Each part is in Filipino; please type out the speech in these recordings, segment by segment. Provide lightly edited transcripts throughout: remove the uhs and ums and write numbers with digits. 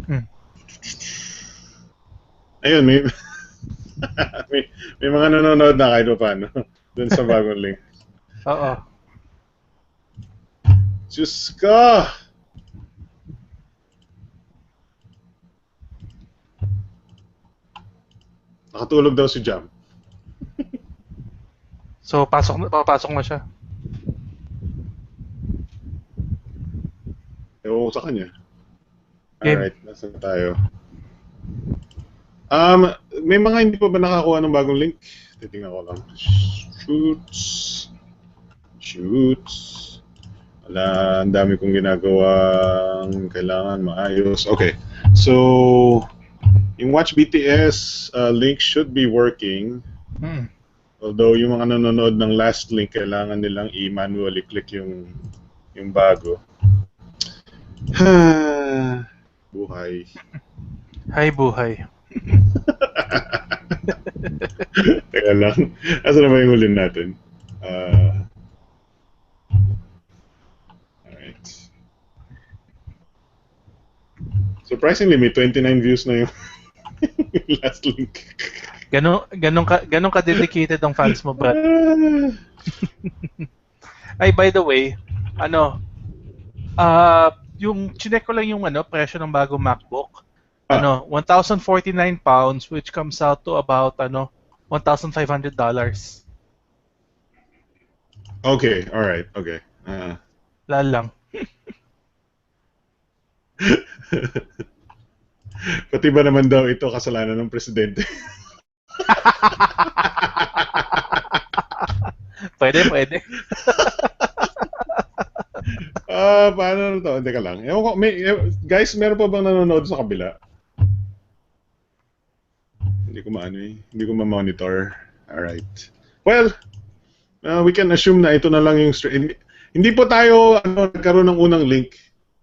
Hmm. Ayun, may, may mga nanonood na kahit pa paano dun sa bagong link. Oo. Diyos ka! Nakatulog daw si Jam. So, papasok na siya. Ewan ko sa kanya. Game. Alright, nasa tayo? May mga hindi pa ba nakakuha ng bagong link? Titingnan ko lang. Shoots. Shoots. Wala, ang dami kong ginagawang kailangan maayos. Okay. So, yung Watch BTS link should be working. Hmm. Although yung mga nanonood ng last link, kailangan nilang i-manually click yung bago. Buhay. Hi, buhay. Teka lang. Asa na ba yung hulin natin? Alright. Surprisingly, may 29 views na yung last link. Ganon ka dedicated ang fans mo, Brad. Ah, Ay, by the way, ano, yung chinek ko lang yung presyo ng bagong MacBook. ah, 1,049 pounds which comes out to about $1,500. okay, alright, okay. Lal lang. Pati ba naman daw ito kasalanan ng presidente? Pwede, pwede. Paano na to? Teka lang. Ewan ko, guys, meron pa bang nanonood sa kabila? Hindi ko maano eh. Hindi ko ma-monitor. Alright. Well, we can assume na ito na lang yung hindi po tayo nagkaroon ng unang link.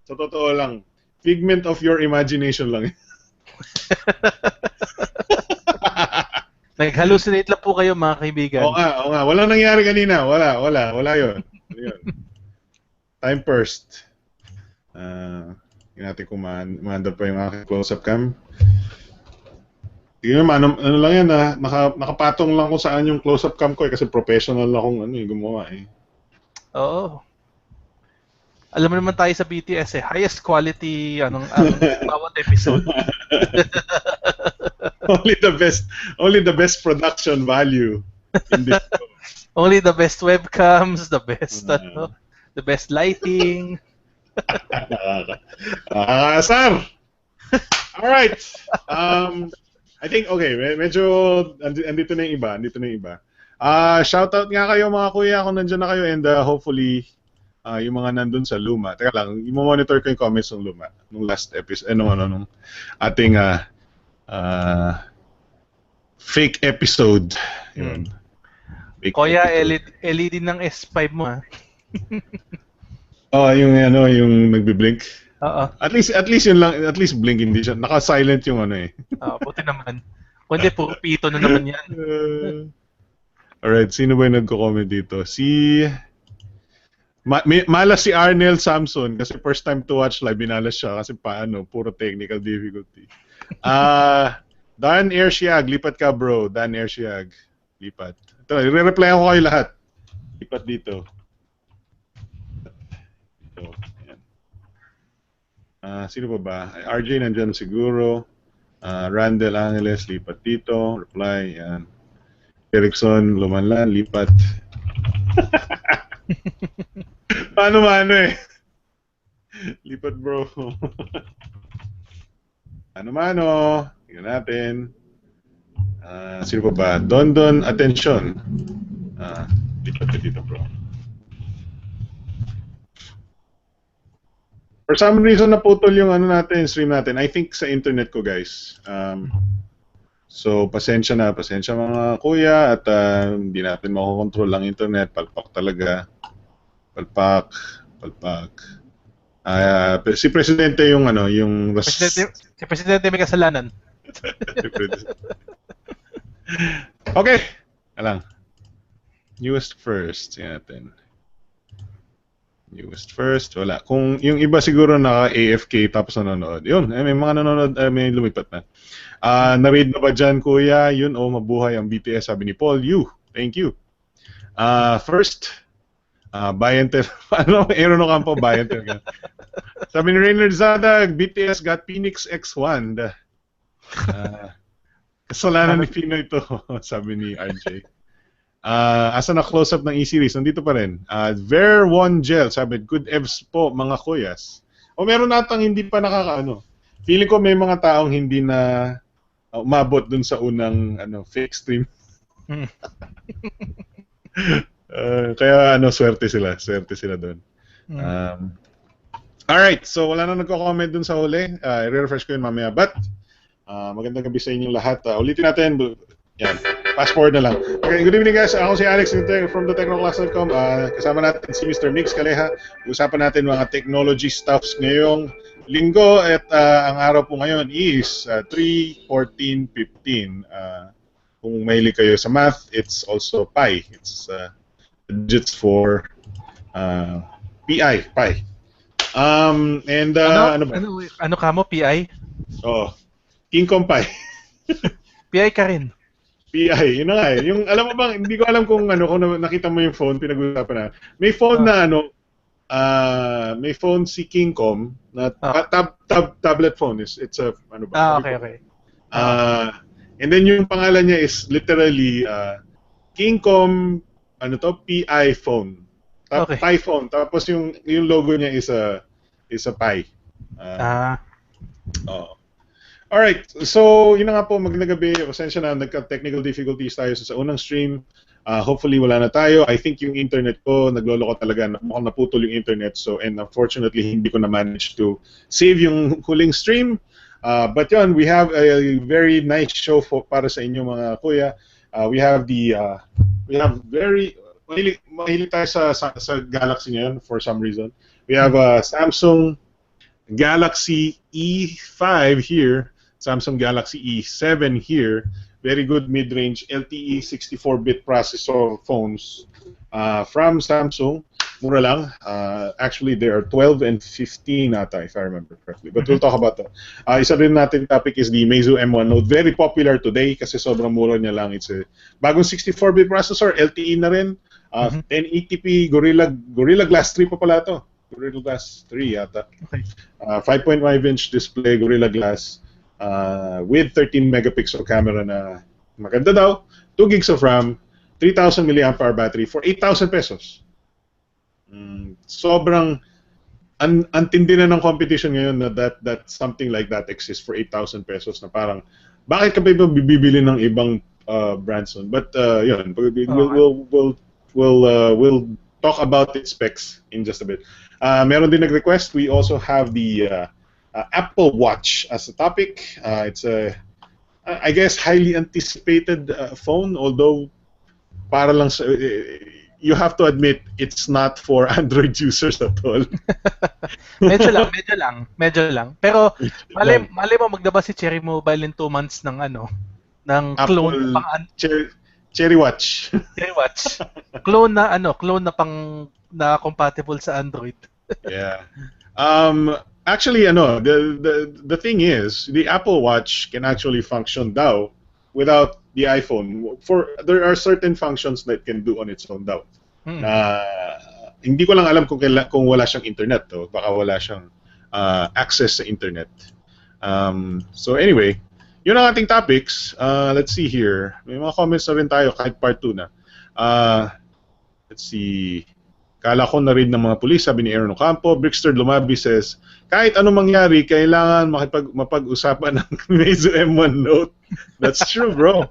Sa totoo lang, figment of your imagination lang. Nag-hallucinate lang po kayo mga kaibigan. Oo nga. Walang nangyari kanina. Wala yun. Ano yun? Time first. Hindi natin kung maandar pa yung aking close-up cam. Tingnan mo, ano lang yan nakapatong lang kung saan yung close-up cam ko kasi professional akong gumawa eh. Oo. Alam mo naman tayo sa BTS highest quality ang bawat episode. only the best production value in this show. Only the best webcams, Uh, the best lighting. Nakakaasar! Alright. I think, okay, medyo andito na yung iba. Shoutout nga kayo mga kuya kung nandiyan na kayo and hopefully yung mga nandun sa Luma. Teka lang, i-monitor ko yung comments ng Luma nung last episode, nung ating fake episode. Yun. Fake Kuya, episode. LED ng S5 mo ha. Yung nagbi-blink. Oo. At least yun lang, at least blink hindi siya. Naka-silent yung Buti naman. Kundi puro pito na naman yan. Alright, sino ba yung nagko-comment dito? Malas si Arnel Samson kasi first time to watch live, binalas siya kasi puro technical difficulty. Dan Airsiag, lipat ka bro. Dan Airsiag, lipat. Ito, i-reply ko kayo lahat. Lipat dito. Ito, ayan. Sino pa ba? RJ nandyan siguro. Randall Angeles, lipat dito. Reply, yan. Erickson, lumanlan, lipat. Paano eh? Lipat bro. Mano. Tingnan natin. Sino pa ba? Don, attention. Lipat ka dito bro. For some reason naputol yung stream natin. I think sa internet ko guys. So pasensya mga kuya at hindi natin makokontrol ang internet. Palpak talaga. Palpak. Si Presidente yung Si Presidente may kasalanan. Okay. Alang. Newest first. Yan natin. Newest first, wala. Kung yung iba siguro naka-AFK tapos nanonood. Yun, may mga nanonood, may lumipat na. Na-read na ba dyan, kuya? Yun, mabuhay ang BTS, sabi ni Paul. Thank you. First, Bayanter, ano, Aaron Ocampo, Bayanter. Sabi ni Reynard Zadag, BTS got Phoenix X1. Kasalanan ni Pinoy ito, sabi ni RJ. Asa na close-up ng E-Series, nandito pa rin. Ver One Gel, sabi, good evs po, mga kuyas. O meron natang hindi pa nakakaano. Feeling ko may mga taong hindi na umabot dun sa unang fake stream. Kaya swerte sila doon. Alright, so wala na nagko-comment dun sa huli. I-refresh ko yun mamaya. But, magandang gabi sa inyong lahat. Ulitin natin. Yan. Fast forward na lang. Okay, good evening guys. Ako si Alex from thetechnoclass.com. Kasama natin si Mr. Mix Kaleha. Usapan natin mga technology stuffs ngayong linggo at ang araw po ngayon is 3-14-15. Kung mahilig kayo sa math, it's also pi. It's digits for pi. Ano ka mo, PI? Oh, King Kong Pi. PI ka rin. PI, yun na nga eh. Yung, alam mo bang, hindi ko alam kung kung nakita mo yung phone, pinag-usapan na. May phone na may phone si King Kong na tablet phone. It's a, okay. And then yung pangalan niya is literally King Kong, PI phone. Okay. Pi phone. Tapos yung logo niya is a Pi. Alright, so yun na nga po, magandang gabi. Pasensya na, nagka-technical difficulties tayo sa unang stream. Hopefully wala na tayo. I think yung internet ko, nagloloko talaga. Mukhang naputol yung internet. So, and unfortunately, hindi ko na-manage to save yung huling stream. But yun, we have a very nice show para sa inyo mga kuya. We have very, mahilig tayo sa Galaxy ngayon for some reason. We have Samsung Galaxy E5 here. Samsung Galaxy E7 here. Very good mid-range LTE 64-bit processor phones from Samsung. Mura lang. Actually, there are 12 and 15 ata, if I remember correctly. But we'll talk about that. Isa rin natin topic is the Meizu M1 Note. Very popular today kasi sobrang mura niya lang. It's a bagong 64-bit processor, LTE na rin. 1080p, Gorilla Glass 3 pa pala ito. Gorilla Glass 3 yata. Okay. 5.5-inch display, Gorilla Glass. With 13 megapixel camera na maganda daw, 2 gigs of RAM, 3,000 mAh battery for 8,000 pesos. Sobrang antindi na ng competition ngayon na that something like that exists for 8,000 pesos na parang bakit ka ba bibili ng ibang brands nun? But yun, we'll talk about its specs in just a bit. Meron din nag-request, we also have the Apple Watch as a topic. It's a, I guess, highly anticipated phone, although para lang sa, you have to admit it's not for Android users at all. medyo lang. Pero mali mo maglabas si Cherry Mobile in 2 months ng ng clone pang Cherry Watch. Cherry Watch. Clone na pang na compatible sa Android. Yeah. Actually, the thing is, the Apple Watch can actually function daw without the iPhone. There are certain functions that can do on its own daw. Hindi ko lang alam kung wala siyang internet to, baka wala siyang access sa internet. So anyway, yun ang ating topics. Let's see here. May mga comments na rin tayo kahit part 2 na. Let's see. Kala ko na-read ng mga pulis, sabi ni Aaron Ocampo. Brickster Lumabi says, kahit anong mangyari, kailangan mapag-usapan ng Meizu M1 Note. That's true, bro.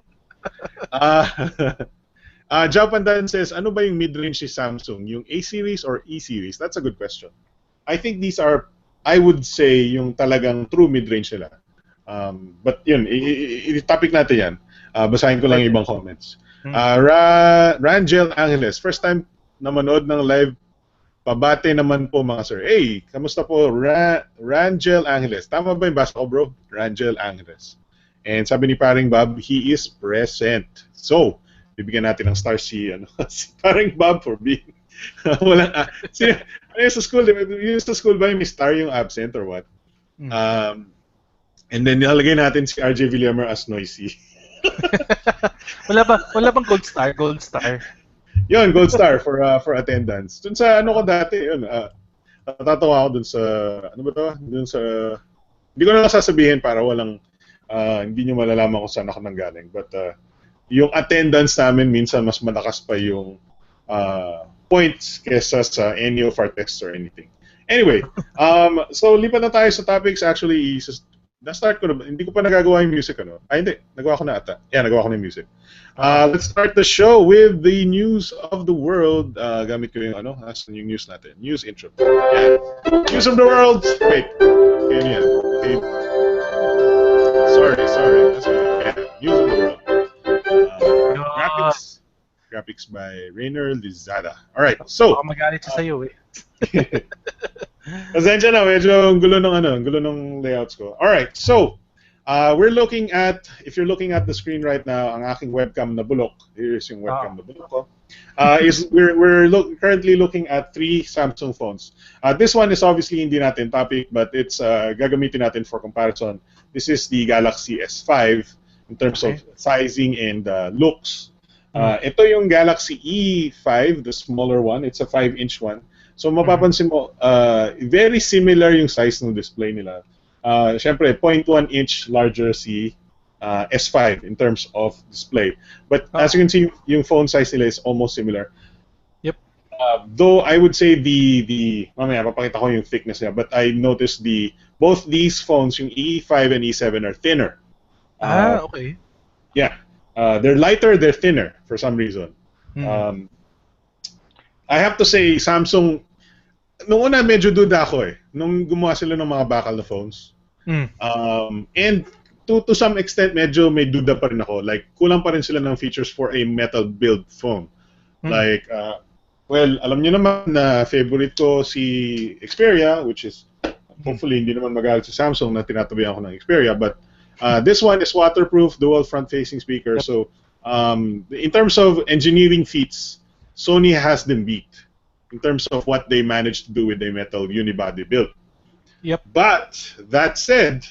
Jao Pandan says, ano ba yung mid-range si Samsung? Yung A-series or E-series? That's a good question. I think these are, I would say, yung talagang true mid-range nila. But yun, topic natin yan. Basahin ko lang yung ibang comments. Rangel Angeles, first time na manood ng live, pabate naman po mga sir. Hey, kamusta po? Rangel Angeles. Tama ba yung basa ko, bro? Rangel Angeles. And sabi ni paring Bob, he is present. So, bibigyan natin ng star si Paring Bob for being Walang, ano yung sa school, yung sa school ba yung may star yung absent or what? Mm. And then nilalagay natin si RJ Villamer as noisy. Wala bang gold star? Gold star. Yun, gold star for attendance. Dun sa ano ko dati, yun, natatawa ako dun sa, ano ba to? Dun sa, hindi ko na lang sasabihin para walang, hindi nyo malalaman kung saan ako nanggaling. But yung attendance namin minsan mas malakas pa yung points kesa sa any of our tests or anything. Anyway, so lipat na tayo sa topics. Actually, na-start ko na, hindi ko pa nagagawa yung music, ano? Ay, hindi. Nagawa ko na ata. Yeah, nagawa ko na yung music. Let's start the show with the news of the world. Gamit ko yung, ano, asan yung news natin? News intro. Yeah. News of the world. Wait. Okay, yan. Okay. Sorry. That's okay. News of the world. Graphics by Rainer Lizada. Alright, so. Baka magalit siya sa'yo eh. Pasensya na, medyo gulo ng layouts ko. Alright, so, we're looking at, if you're looking at the screen right now, ang aking webcam na bulok, here's yung webcam na bulok ko, we're currently looking at 3 Samsung phones. This one is obviously hindi natin topic, but it's gagamitin natin for comparison. This is the Galaxy S5 in terms of sizing and looks. Ito yung Galaxy E5, the smaller one. It's a 5-inch one. So mapapansin mo, very similar yung size ng display nila. Siyempre, 0.1 inch larger si S5 in terms of display. But as you can see, yung phone size nila is almost similar. Yep. Though I would say mamaya papakita ko yung thickness niya, but I noticed both these phones, yung E5 and E7 are thinner. Okay. Yeah. They're lighter, they're thinner for some reason. I have to say, Samsung, nung una medyo duda ako eh, nung gumawa sila ng mga bakal na phones. And to some extent, medyo may duda pa rin ako. Like, kulang pa rin sila ng features for a metal build phone. Like, well, alam niyo naman na favorite ko si Xperia, which is, hopefully, hindi naman magalit si Samsung na tinatabihan ko ng Xperia, but this one is waterproof, dual front-facing speaker. So, in terms of engineering feats, Sony has them beat in terms of what they managed to do with the metal unibody build. Yep. But that said,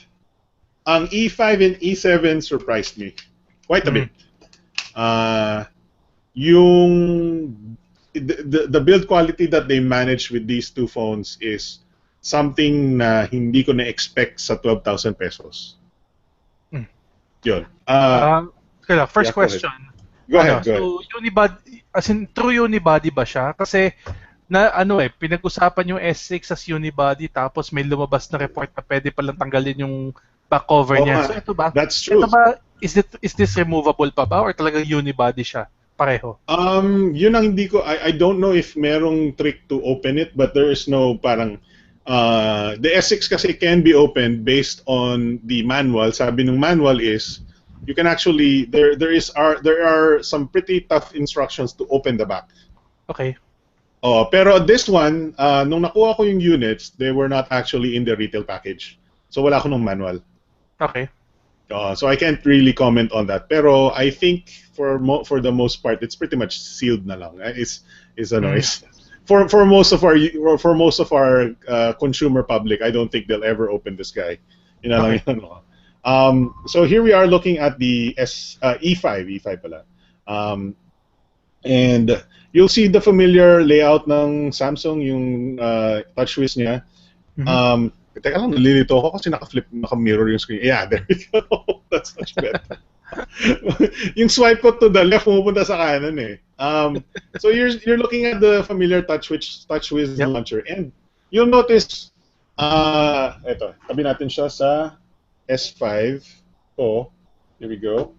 ang E5 and E7 surprised me quite a bit. The build quality that they managed with these two phones is something na hindi ko na-expect sa 12,000 pesos. Yun. First question. Go ahead. So, unibody, as in, true unibody ba siya? Kasi, pinag-usapan yung S6 as unibody, tapos may lumabas na report na pwede palang tanggalin yung back cover niya. So, ito ba? That's true. Ito ba, is this removable pa ba? Or talagang unibody siya? Pareho? Yun ang hindi ko, I don't know if merong trick to open it, but there is no parang, the S6 kasi can be opened based on the manual. Sabi ng manual is, you can actually there are some pretty tough instructions to open the back. Okay. Pero this one, nung nakuha ko yung units, they were not actually in the retail package. So wala ko nung manual. Okay. So I can't really comment on that. Pero I think for the most part, it's pretty much sealed na lang. It's for most of our consumer public, I don't think they'll ever open this guy. Lang yun. So here we are looking at the E5 pala. And you'll see the familiar layout ng Samsung, yung TouchWiz niya. Teka lang, nalilito ako kasi naka-mirror yung screen. Yeah, there we go. That's much better. Yung swipe ko to the left, pumupunta sa kanan eh. So you're looking at the familiar TouchWiz launcher. And you'll notice, eto, tabi natin siya sa S5 ko. Here we go.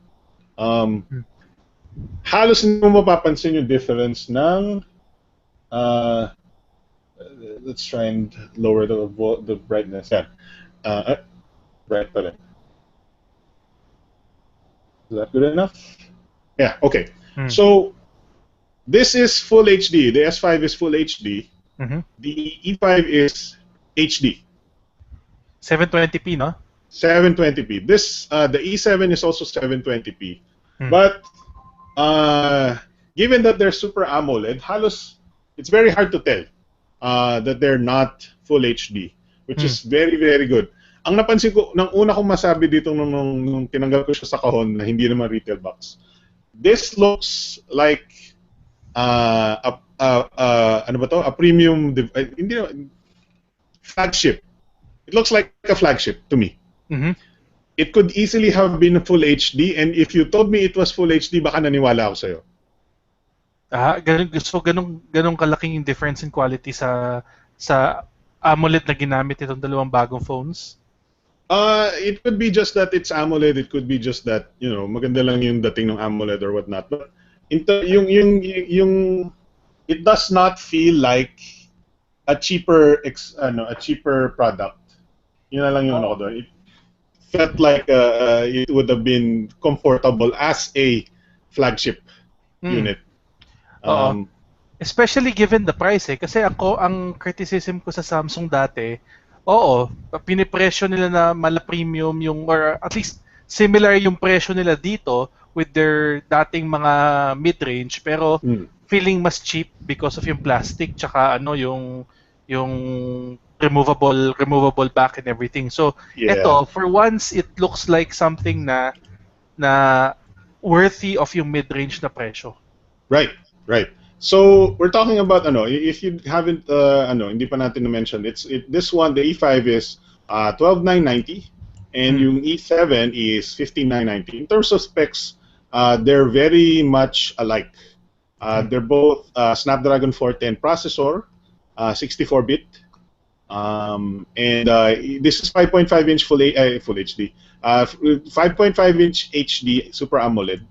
Halos hindi mo mapapansin yung difference ng let's try and lower the brightness. Yan. Bright pa rin. Is that good enough? Yeah, okay. So this is full HD. The S5 is full HD. The E5 is HD. 720p, no? 720p. The E7 is also 720p. But given that they're Super AMOLED, halos it's very hard to tell that they're not full HD, which is very, very good. Ang napansin ko, nang una kong masabi dito nung tinanggal ko siya sa kahon na hindi naman retail box, this looks like ano ba to? A premium, hindi flagship. It looks like a flagship to me. It could easily have been full HD, and if you told me it was full HD, baka naniwala ako sa'yo. Ganun kalaking difference in quality sa AMOLED na ginamit itong dalawang bagong phones? It could be just that it's AMOLED. It could be just that, you know, maganda lang yung dating ng AMOLED or whatnot. But yung it does not feel like a cheaper product. Yun na lang yung ano ko doon. It felt like it would have been comfortable as a flagship unit. Especially given the price kasi ang criticism ko sa Samsung dati, pinipresyo nila na mala premium yung, or at least similar yung presyo nila dito with their dating mga mid-range, pero feeling mas cheap because of yung plastic tsaka yung removable back and everything. So eto, for once it looks like something na worthy of yung mid-range na presyo. Right. So we're talking about if you haven't hindi pa natin na-mention, this one, the E5 is 12,990 and yung E7 is 15,990. In terms of specs, they're very much alike. They're both Snapdragon 410 processor, 64-bit, and this is 5.5-inch full HD, 5.5-inch HD Super AMOLED.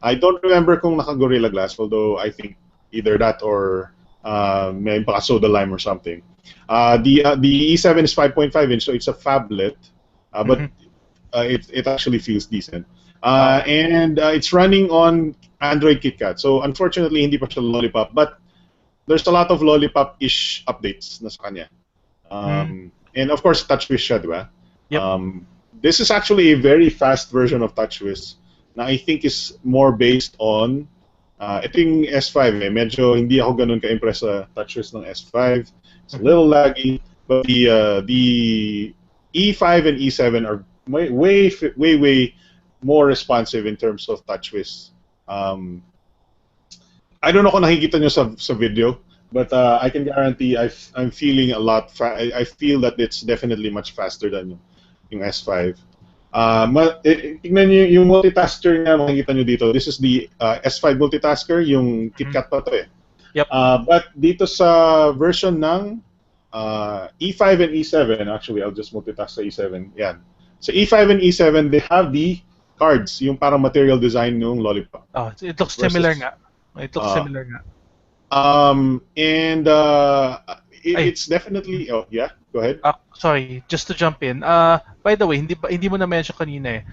I don't remember kung naka-Gorilla Glass, although I think either that or may baka-soda lime or something. The E7 is 5.5-inch, so it's a phablet, but it actually feels decent. And it's running on Android KitKat. So unfortunately, hindi pa siya Lollipop, but there's a lot of Lollipop-ish updates na sa kanya. And of course, TouchWiz siya, di ba? Yep. This is actually a very fast version of TouchWiz na I think is more based on ito yung S5 medyo hindi ako ganun ka-impress sa TouchWiz ng S5. It's a little laggy, but the E5 and E7 are way more responsive in terms of TouchWiz. I don't know kung nakikita nyo sa video, but I can guarantee I'm feeling a lot. I feel that it's definitely much faster than yung S5. Tingnan nyo yung multitasker nga, makikita nyo dito. This is the S5 multitasker, yung KitKat pa to eh. Yep. But dito sa version ng E5 and E7, actually I'll just multitask sa E7. Yan. So E5 and E7, they have the cards, yung parang material design ng Lollipop. It looks similar nga. It looks similar nga. And it's definitely yeah, go ahead. Sorry, just to jump in. By the way, hindi mo na mention kanina eh.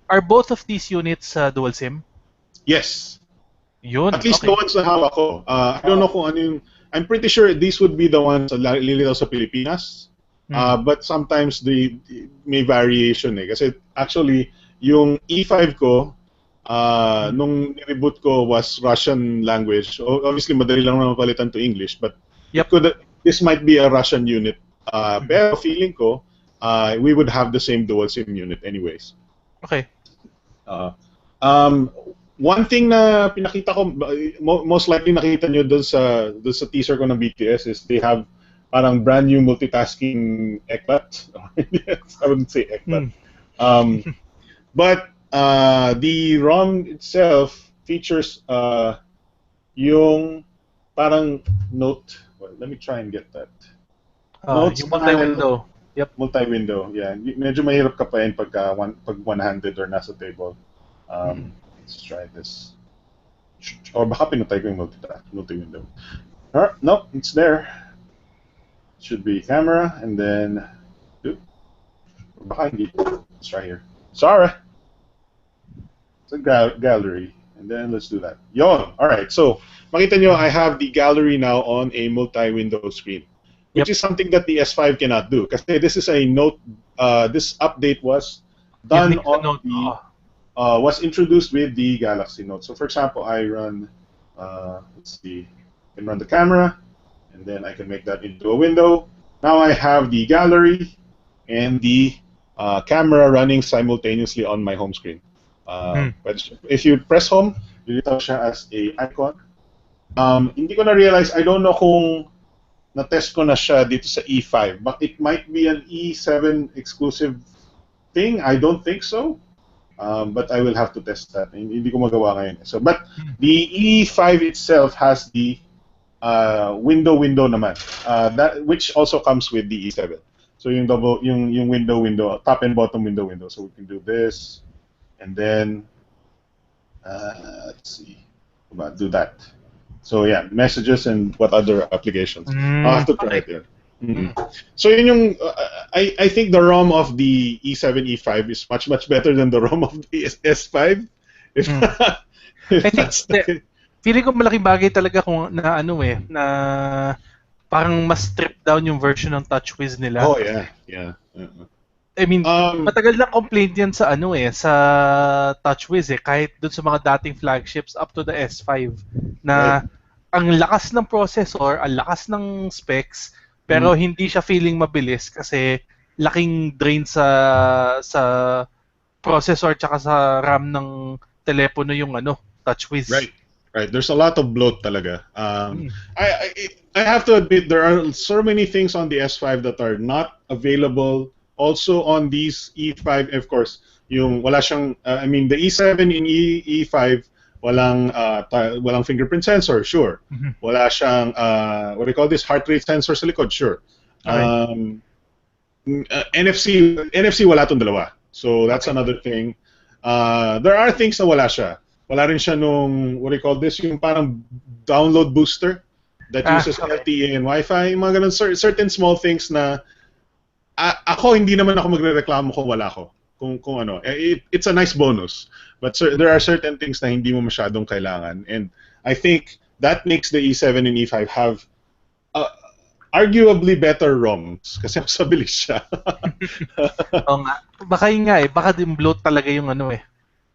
Are both of these units dual SIM? Yes. Yun. At least the ones na hawak ko. I don't know kung ano yung I'm pretty sure these would be the ones lilitaw sa Pilipinas. But sometimes may variation eh. Kasi actually, yung E5 ko, nung reboot ko was Russian language. Obviously, madali lang naman palitan to English, but this might be a Russian unit. Pero feeling ko, we would have the same dual SIM unit anyways. Okay. One thing na pinakita ko, most likely nakita nyo dun sa teaser ko ng BTS is they have parang brand new multitasking eklat. I wouldn't say eklat. But the ROM itself features yung parang note. Well, let me try and get that. Notes yung multi-window. Yep. Multi-window, yeah. Medyo mahirap kapain pag one-handed or nasa table. Let's try this. Or baka pinutay ko yung multi-window. No, it's there. Should be camera, and then baka hindi. Let's try here. Sorry. It's a gallery, and then let's do that. Yon. All right. So makita nyo, I have the gallery now on a multi-window screen, which is something that the S5 cannot do. Because this is a Note. This update was done on was introduced with the Galaxy Note. So for example, I run. Let's see. can run the camera, and then I can make that into a window. Now I have the gallery and the camera running simultaneously on my home screen. But if you press home, lilitaw siya as a icon. Hindi ko na-realize, I don't know kung na-test ko na siya dito sa E5, but it might be an E7 exclusive thing. I don't think so. But I will have to test that. Hindi ko magawa ngayon. So, but the E5 itself has the window naman. That which also comes with the E7. So yung window, top and bottom window. So we can do this, and then let's see, do that. So yeah, messages and what other applications. I'll have to try it. Yeah. So yun yung, I think the ROM of the E7, E5 is much better than the ROM of the S5. If, I think feeling ko malaking bagay talaga kung na parang mas stripped down yung version ng TouchWiz nila. Oh yeah. I mean, matagal na complaint yan sa sa TouchWiz kahit dun sa mga dating flagships up to the S5 na ang lakas ng processor, ang lakas ng specs, pero hindi siya feeling mabilis kasi laking drain sa processor tsaka sa RAM ng telepono yung TouchWiz. Right. There's a lot of bloat talaga. I have to admit there are so many things on the S5 that are not available also on these E5. Of course, yung wala siyang the E7 in E5 walang fingerprint sensor, sure. Wala siyang what do you call this, heart rate sensor sa likod, sure. NFC wala tong dalawa. So that's another thing. There are things na wala siya. Wala rin siya nung, what do you call this, yung parang download booster that uses LTE and Wi-Fi, mga ganun, certain small things na ako hindi naman ako magrereklamo kung wala ko. Kung ano, it's a nice bonus. But there are certain things na hindi mo masyadong kailangan. And I think that makes the E7 and E5 have arguably better ROMs kasi mas mabilis siya. Oo nga. Baka yun nga baka din bloat talaga yung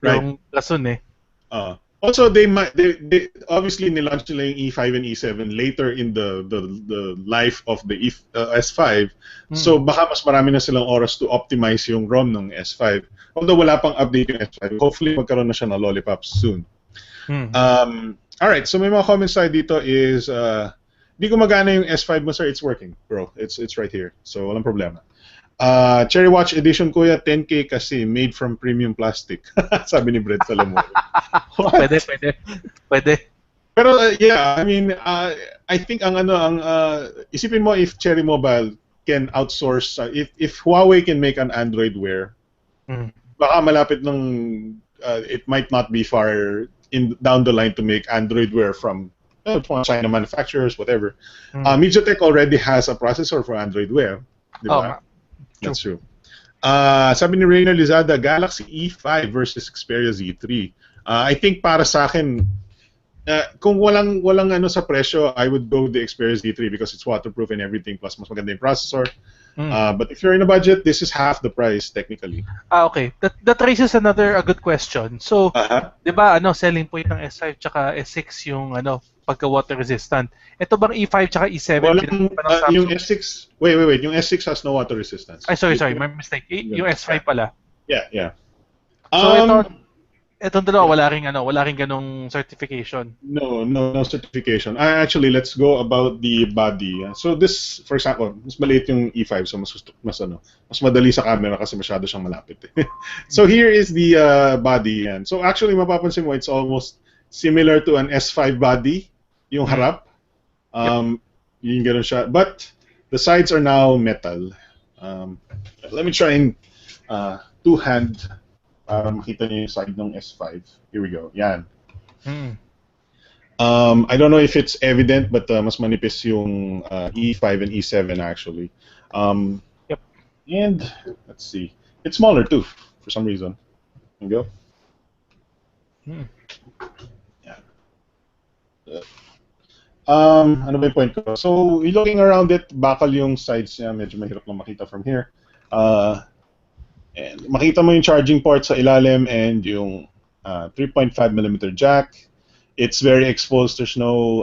yung rason Also, they obviously nilaunch nila yung E5 and E7 later in the life of the S5. So baka mas marami na silang oras to optimize yung ROM ng S5. Although wala pang update yung S5. Hopefully magkaroon na siya ng lollipops soon. Alright, so may mga comments tayo dito is di ko magana yung S5 mo, sir. It's working, bro. It's right here. So walang problema. Cherry Watch Edition, kuya, 10K kasi made from premium plastic. Sabi ni Brett Salomon. Pwede. Pero yeah, I mean, I think isipin mo if Cherry Mobile can outsource, if Huawei can make an Android Wear, baka malapit ng it might not be far down the line to make Android Wear from China manufacturers, whatever. MediaTek already has a processor for Android Wear. Diba? That's true. Sabi ni Reyna Lizada, Galaxy E5 versus Xperia Z3. I think para sa akin, kung walang sa presyo, I would go with the Xperia Z3 because it's waterproof and everything, plus mas maganda yung processor. But if you're in a budget, this is half the price technically. Okay. That raises a good question. So, 'di ba selling point ng S5 tsaka S6 yung pagka water resistant. Ito bang E5 tsaka E7 yung S6, wait, yung S6 has no water resistance. Ay, sorry, my mistake. Yung S5 pala. Yeah. So itong dalawa wala ring ganong certification. No certification. Actually, let's go about the body. So this, for example, mas maliit yung E5, so mas madali sa camera kasi masyado siyang malapit. So here is the body. And so actually, mapapansin mo, it's almost similar to an S5 body, yung harap. Yung ganun siya. But the sides are now metal. Let me try and two-hand para makita niyo yung side ng S5. Here we go. Yan. I don't know if it's evident, but mas manipis yung E5 and E7 actually. Yep. And let's see. It's smaller too, for some reason. There you go. Yeah. Ano ba yung point ko? So, looking around it, bakal yung sides niya. Medyo mahirap lang makita from here. And makita mo yung charging port sa ilalim and yung 3.5mm jack. It's very exposed. There's no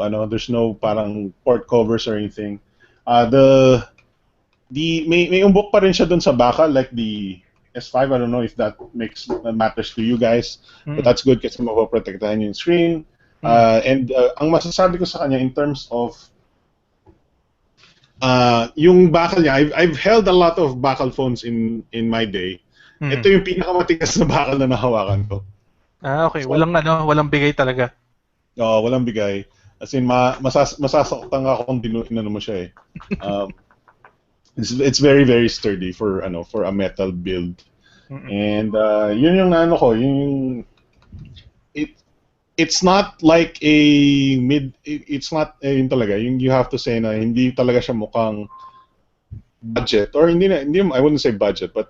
parang port covers or anything. May umbok pa rin siya dun sa baka like the S5. I don't know if that matters to you guys, but that's good kasi mapoprotektahan yung screen. And ang masasabi ko sa kanya in terms of yung bakal niya, I've held a lot of bakal phones in my day. Ito yung pinakamatigas na bakal na nahawakan ko. Okay. So, walang bigay talaga. Oo, walang bigay. As in, masasaktan ka kung dinuinan mo siya eh. It's very very sturdy for a metal build. And yun yung ko, it's not like it's not yun talaga, you have to say na hindi talaga siya mukhang budget or hindi I wouldn't say budget but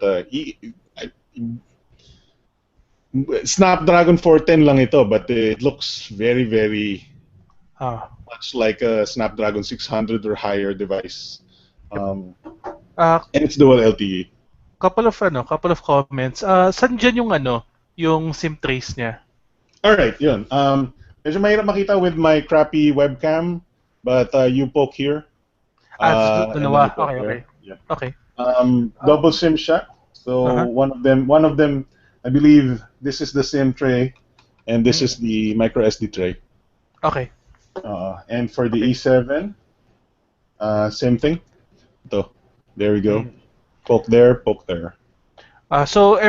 Snapdragon 410 lang ito but it looks very very much like a Snapdragon 600 or higher device. And it's dual LTE. Couple of comments. Saan dyan yung SIM trace niya? Alright, yun. Medyo mahirap makita with my crappy webcam, but you poke here. Dalawa. Okay. Yeah. Okay. Double SIM siya. So one of them, I believe this is the SIM tray, and this is the micro SD tray. Okay. And for the E7, same thing. There we go. Poke there, poke there. So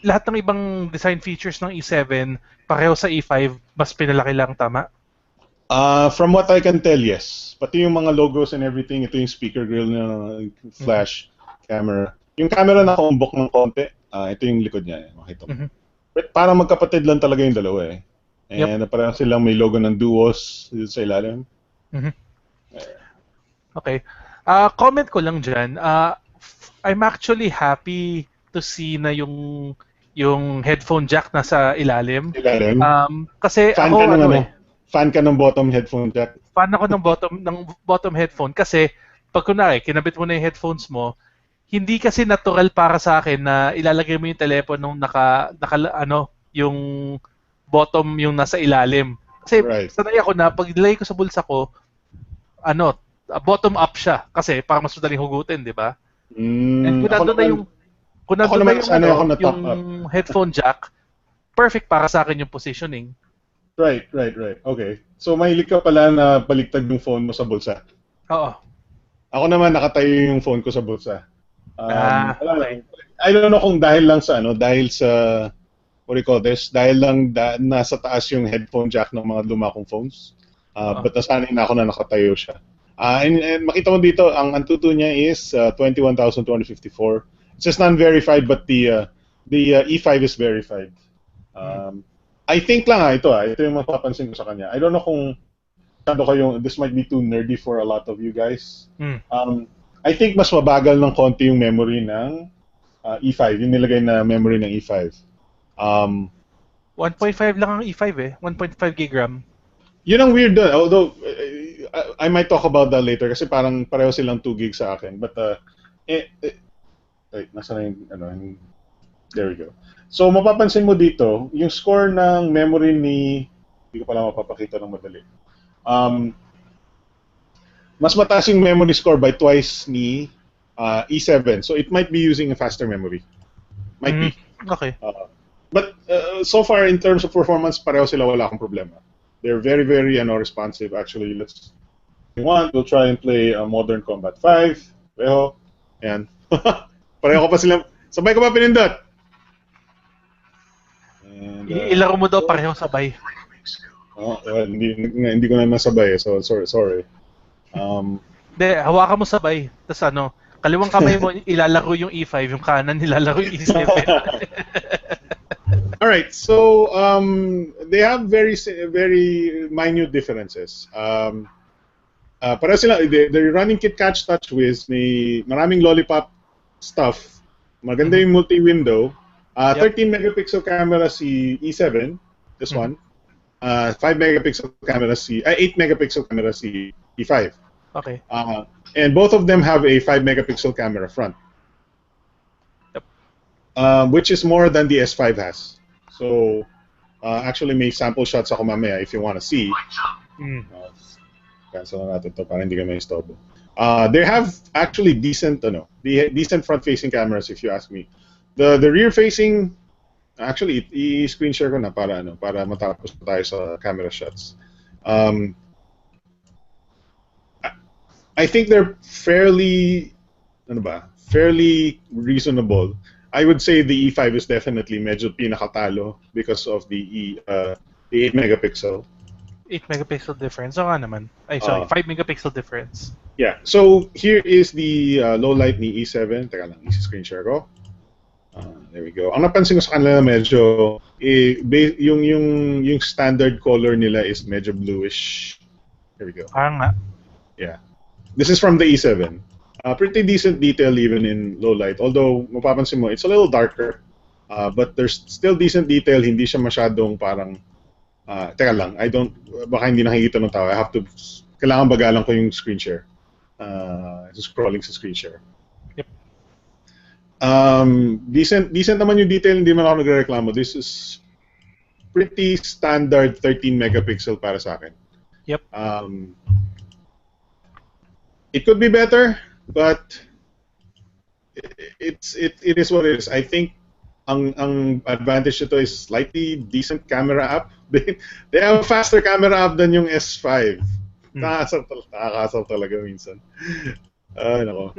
lahat ng ibang design features ng E7 pareho sa E5, mas pinalaki lang, tama? From what I can tell, yes. Pati yung mga logos and everything, ito yung speaker grill na flash camera. Yung camera na kumbok ng konti, ito yung likod niya, makita mo. But parang magkapatid lang talaga yung dalawa eh. And parang silang may logo ng Duos sa ilalim. Okay. Comment ko lang dyan, I'm actually happy to see na yung headphone jack nasa ilalim. Kasi fan ako fan ka ng bottom headphone jack. Fan ako ng bottom headphone kasi pag kunwari kinabit mo na yung headphones mo, hindi kasi natural para sa akin na ilalagay mo yung telepono yung bottom yung nasa ilalim. Kasi sanay ako na pag ilagay ko sa bulsa ko, bottom up siya kasi para mas madaling hugutin, di ba? And kung nandun na yung headphone jack, perfect para sa akin yung positioning. Right. Okay. So mahilig ka pala na baliktad yung phone mo sa bulsa. Oo. Ako naman nakatayo yung phone ko sa bulsa. Okay. I don't know kung dahil sa what do you call this? Dahil lang nasa taas yung headphone jack ng mga luma kong phones. But nasanay na ako na nakatayo siya. And makita mo dito, ang Antutu niya is 21,254. It's just non-verified, but the E5 is verified. I think lang ito yung mapapansin ko sa kanya. I don't know kung this might be too nerdy for a lot of you guys. I think mas mabagal ng konti yung memory ng E5, yung nilagay na memory ng E5. 1.5 lang ang E5 eh, 1.5 gig RAM. Yun ang weird doon, although I might talk about that later kasi parang pareho silang 2 gigs sa akin. But wait, nasa na yung there we go. So mapapansin mo dito, yung score ng memory hindi ko pala mapapakita ng madali. Mas mataas yung memory score by twice ni E7. So it might be using a faster memory. Might be. Okay. But so far in terms of performance, pareho sila, wala akong problema. They're very very responsive actually. If you want, we'll try and play Modern Combat 5. Pareho. Ayan. Pareho ko pa sila. Sabay ko pa pinindot. Ilaro mo daw pareho sabay. Hindi ko na nasabay. So sorry. Hawakan mo sabay. Tapos kaliwang kamay mo ilalaro yung E5, yung kanan nilalaro yung E7. All right. So they have very very minute differences. Para sila, they're running KitKat TouchWiz, may maraming lollipop stuff. Maganda yung multi-window. 13 megapixel camera si E7, this one. 5 megapixel camera 8 megapixel camera si E5. Okay. And both of them have a 5 megapixel camera front. Yep. Which is more than the S5 has. So Actually, may sample shots ako mamaya if you want to see. Mm. Cancel na natin to para hindi ka may istorbo. They have actually decent front-facing cameras if you ask me. The rear-facing, actually i-screen share ko na para matapos tayo sa camera shots. I think they're fairly reasonable. I would say the E5 is definitely medyo pinakatalo because of the 8 megapixel. 8 megapixel difference. Oo nga naman. Ay, sorry. 5 megapixel difference. Yeah. So, here is the low light ni E7. Teka lang, screen share ko. There we go. Ang napansin ko sa kanila medyo, yung standard color nila is medyo bluish. Here we go. Nga. Yeah. This is from the E7. Pretty decent detail even in low light. Although, mapapansin mo, it's a little darker. But there's still decent detail. Hindi siya masyadong parang teka lang, baka hindi nakikita ng tao. Kailangan bagalan ko yung screen share. Scrolling sa screen share. Yep. Decent naman yung detail, hindi man ako nagrereklamo. This is pretty standard 13 megapixel para sa akin. Yep. It could be better, but it is what it is. I think ang advantage nito is slightly decent camera app. They have a faster camera app than yung S5. Nakakasar talaga minsan. Nako.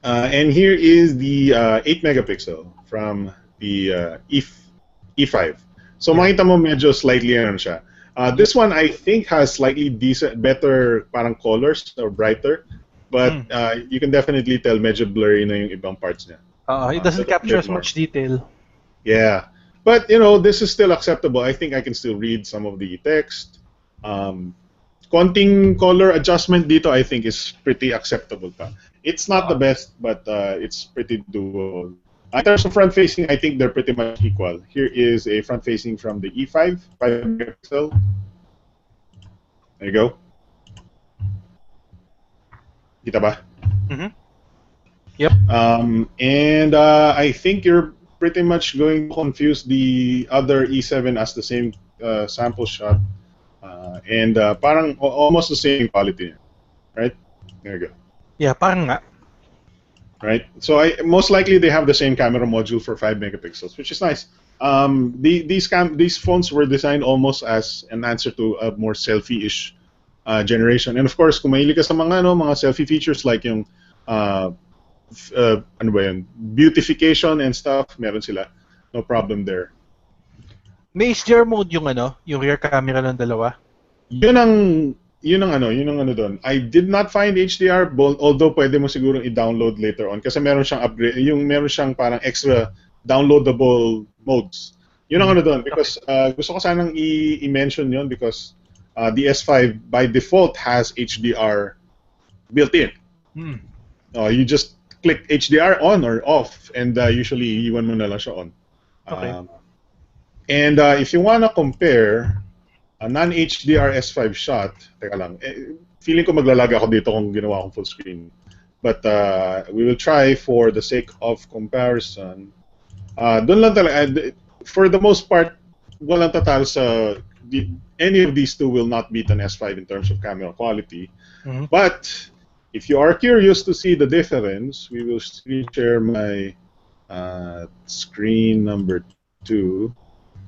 And here is the 8 megapixel from the E5. So makita mo medyo slightly siya. This one I think has slightly better parang colors or brighter, but you can definitely tell medyo blurry na yung ibang parts niya. It doesn't capture as much detail. Yeah, but this is still acceptable. I think I can still read some of the text. Konting color adjustment dito I think is pretty acceptable pa. It's not the best, but it's pretty doable. In terms of front-facing, I think they're pretty much equal. Here is a front-facing from the E5, 5 megapixel. There you go. Kita ba? Mm-hmm. Yep. And I think you're pretty much going to confuse the other E7 as the same sample shot. And parang almost the same quality. Right? There you go. Yeah, parang nga. Right? So most likely they have the same camera module for 5 megapixels, which is nice. These phones were designed almost as an answer to a more selfie-ish generation. And of course, kung mahilig ka sa mga selfie features like yung beautification and stuff, meron sila. No problem there. May HDR mode yung rear camera ng dalawa. Yun ang doon. I did not find HDR, although pwede mo siguro i-download later on kasi meron siyang upgrade, meron siyang parang extra downloadable modes. Yun ang doon because gusto ko sanang i-mention yun because the S5 by default has HDR built in. You just click HDR on or off and usually iwan mo na lang siya on. Okay. And if you wanna compare a non-HDR S5 shot, teka lang, feeling ko maglalag ako dito kung ginawa akong full screen. But we will try for the sake of comparison. Doon lang talaga, for the most part, walang tatalo sa, any of these two will not beat an S5 in terms of camera quality. Mm-hmm. But if you are curious to see the difference, we will screen share my screen number 2,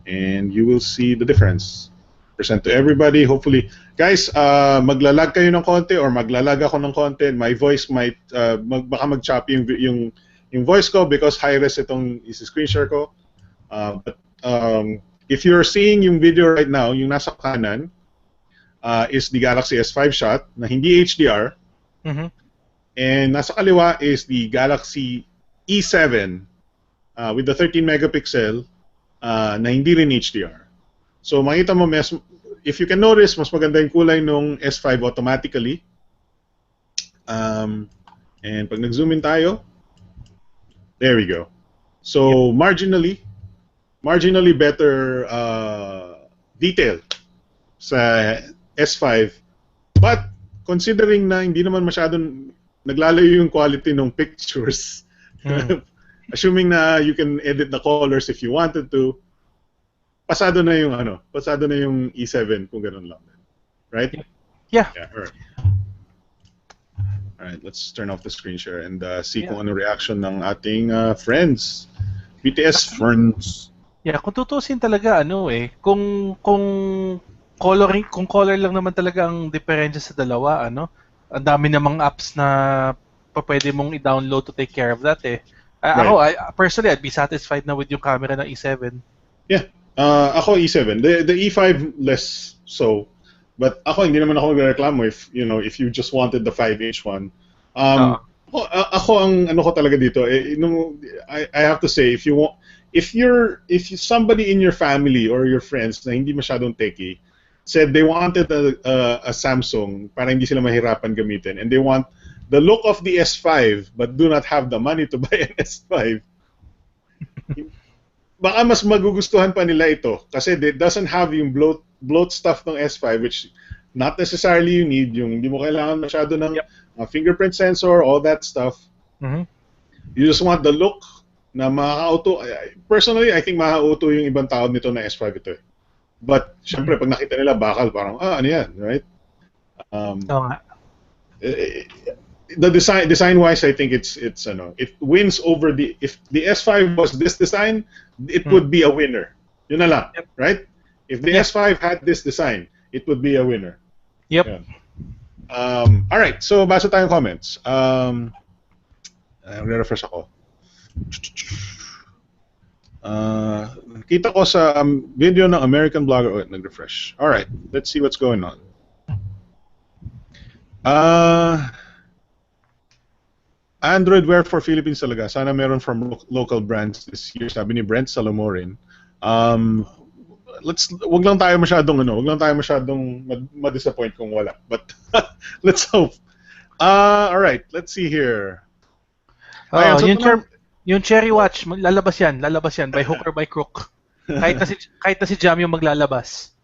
and you will see the difference. Present to everybody. Hopefully, guys, maglalag kayo ng konti or maglalag ako ng konti. My voice might baka mag-choppy yung voice ko because high-res itong screen share ko. But if you're seeing yung video right now, yung nasa kanan is the Galaxy S5 shot na hindi HDR. Mm-hmm. And nasa kaliwa is the Galaxy E7 with the 13 megapixel na hindi rin HDR. So makita mo, if you can notice, mas maganda yung kulay nung S5 automatically. And pag nag-zoom in tayo, there we go. So marginally better detail sa S5. But considering na hindi naman masyadong naglalayo yung quality ng pictures, assuming na you can edit the colors if you wanted to, pasado na yung E7 kung ganun lang. Right? Yeah. Alright. Alright, let's turn off the screen share and see Yeah. kung ano reaction ng ating friends. BTS friends. Yeah, kung tutusin talaga kung kung color lang naman talaga ang diferensya sa dalawa, ang dami namang apps na pwede mong i-download to take care of that Ako, personally, I'd be satisfied na with yung camera ng E7. Yeah. Ako E7. The E5 less so. But ako hindi naman ako nagreklamo if you just wanted the 5-inch one. Ako ang ano ko talaga dito I have to say if somebody in your family or your friends na hindi masyadong techie said they wanted a Samsung para hindi sila mahirapan gamitin and they want the look of the S5 but do not have the money to buy an S5, baka mas magugustuhan pa nila ito kasi it doesn't have yung bloat stuff ng S5 which not necessarily you need, yung hindi mo kailangan masyado ng fingerprint sensor, all that stuff. Mm-hmm. You just want the look na makaka-auto. Personally, I think makaka-auto yung ibang tao nito na S5 ito But, syempre, pag nakita nila bakal, parang, ano yan, right? The design-wise, I think it wins over if the S5 was this design, it would be a winner. Yun na lang, right? If the S5 had this design, it would be a winner. Yep. Yeah. All right, so basa tayong comments. Re-refresh ako. Kita ko sa video ng American blogger. Nag-refresh. All right, let's see what's going on. Android Wear for Philippines talaga. Sana meron from local brands this year. Sabi ni Brent Salomorin. Wag lang tayo masyadong ma-disappoint kung wala. But let's hope. All right, let's see here. Yung Cherry Watch, lalabas yan by hook or by crook. Kahit na si Jam yung maglalabas.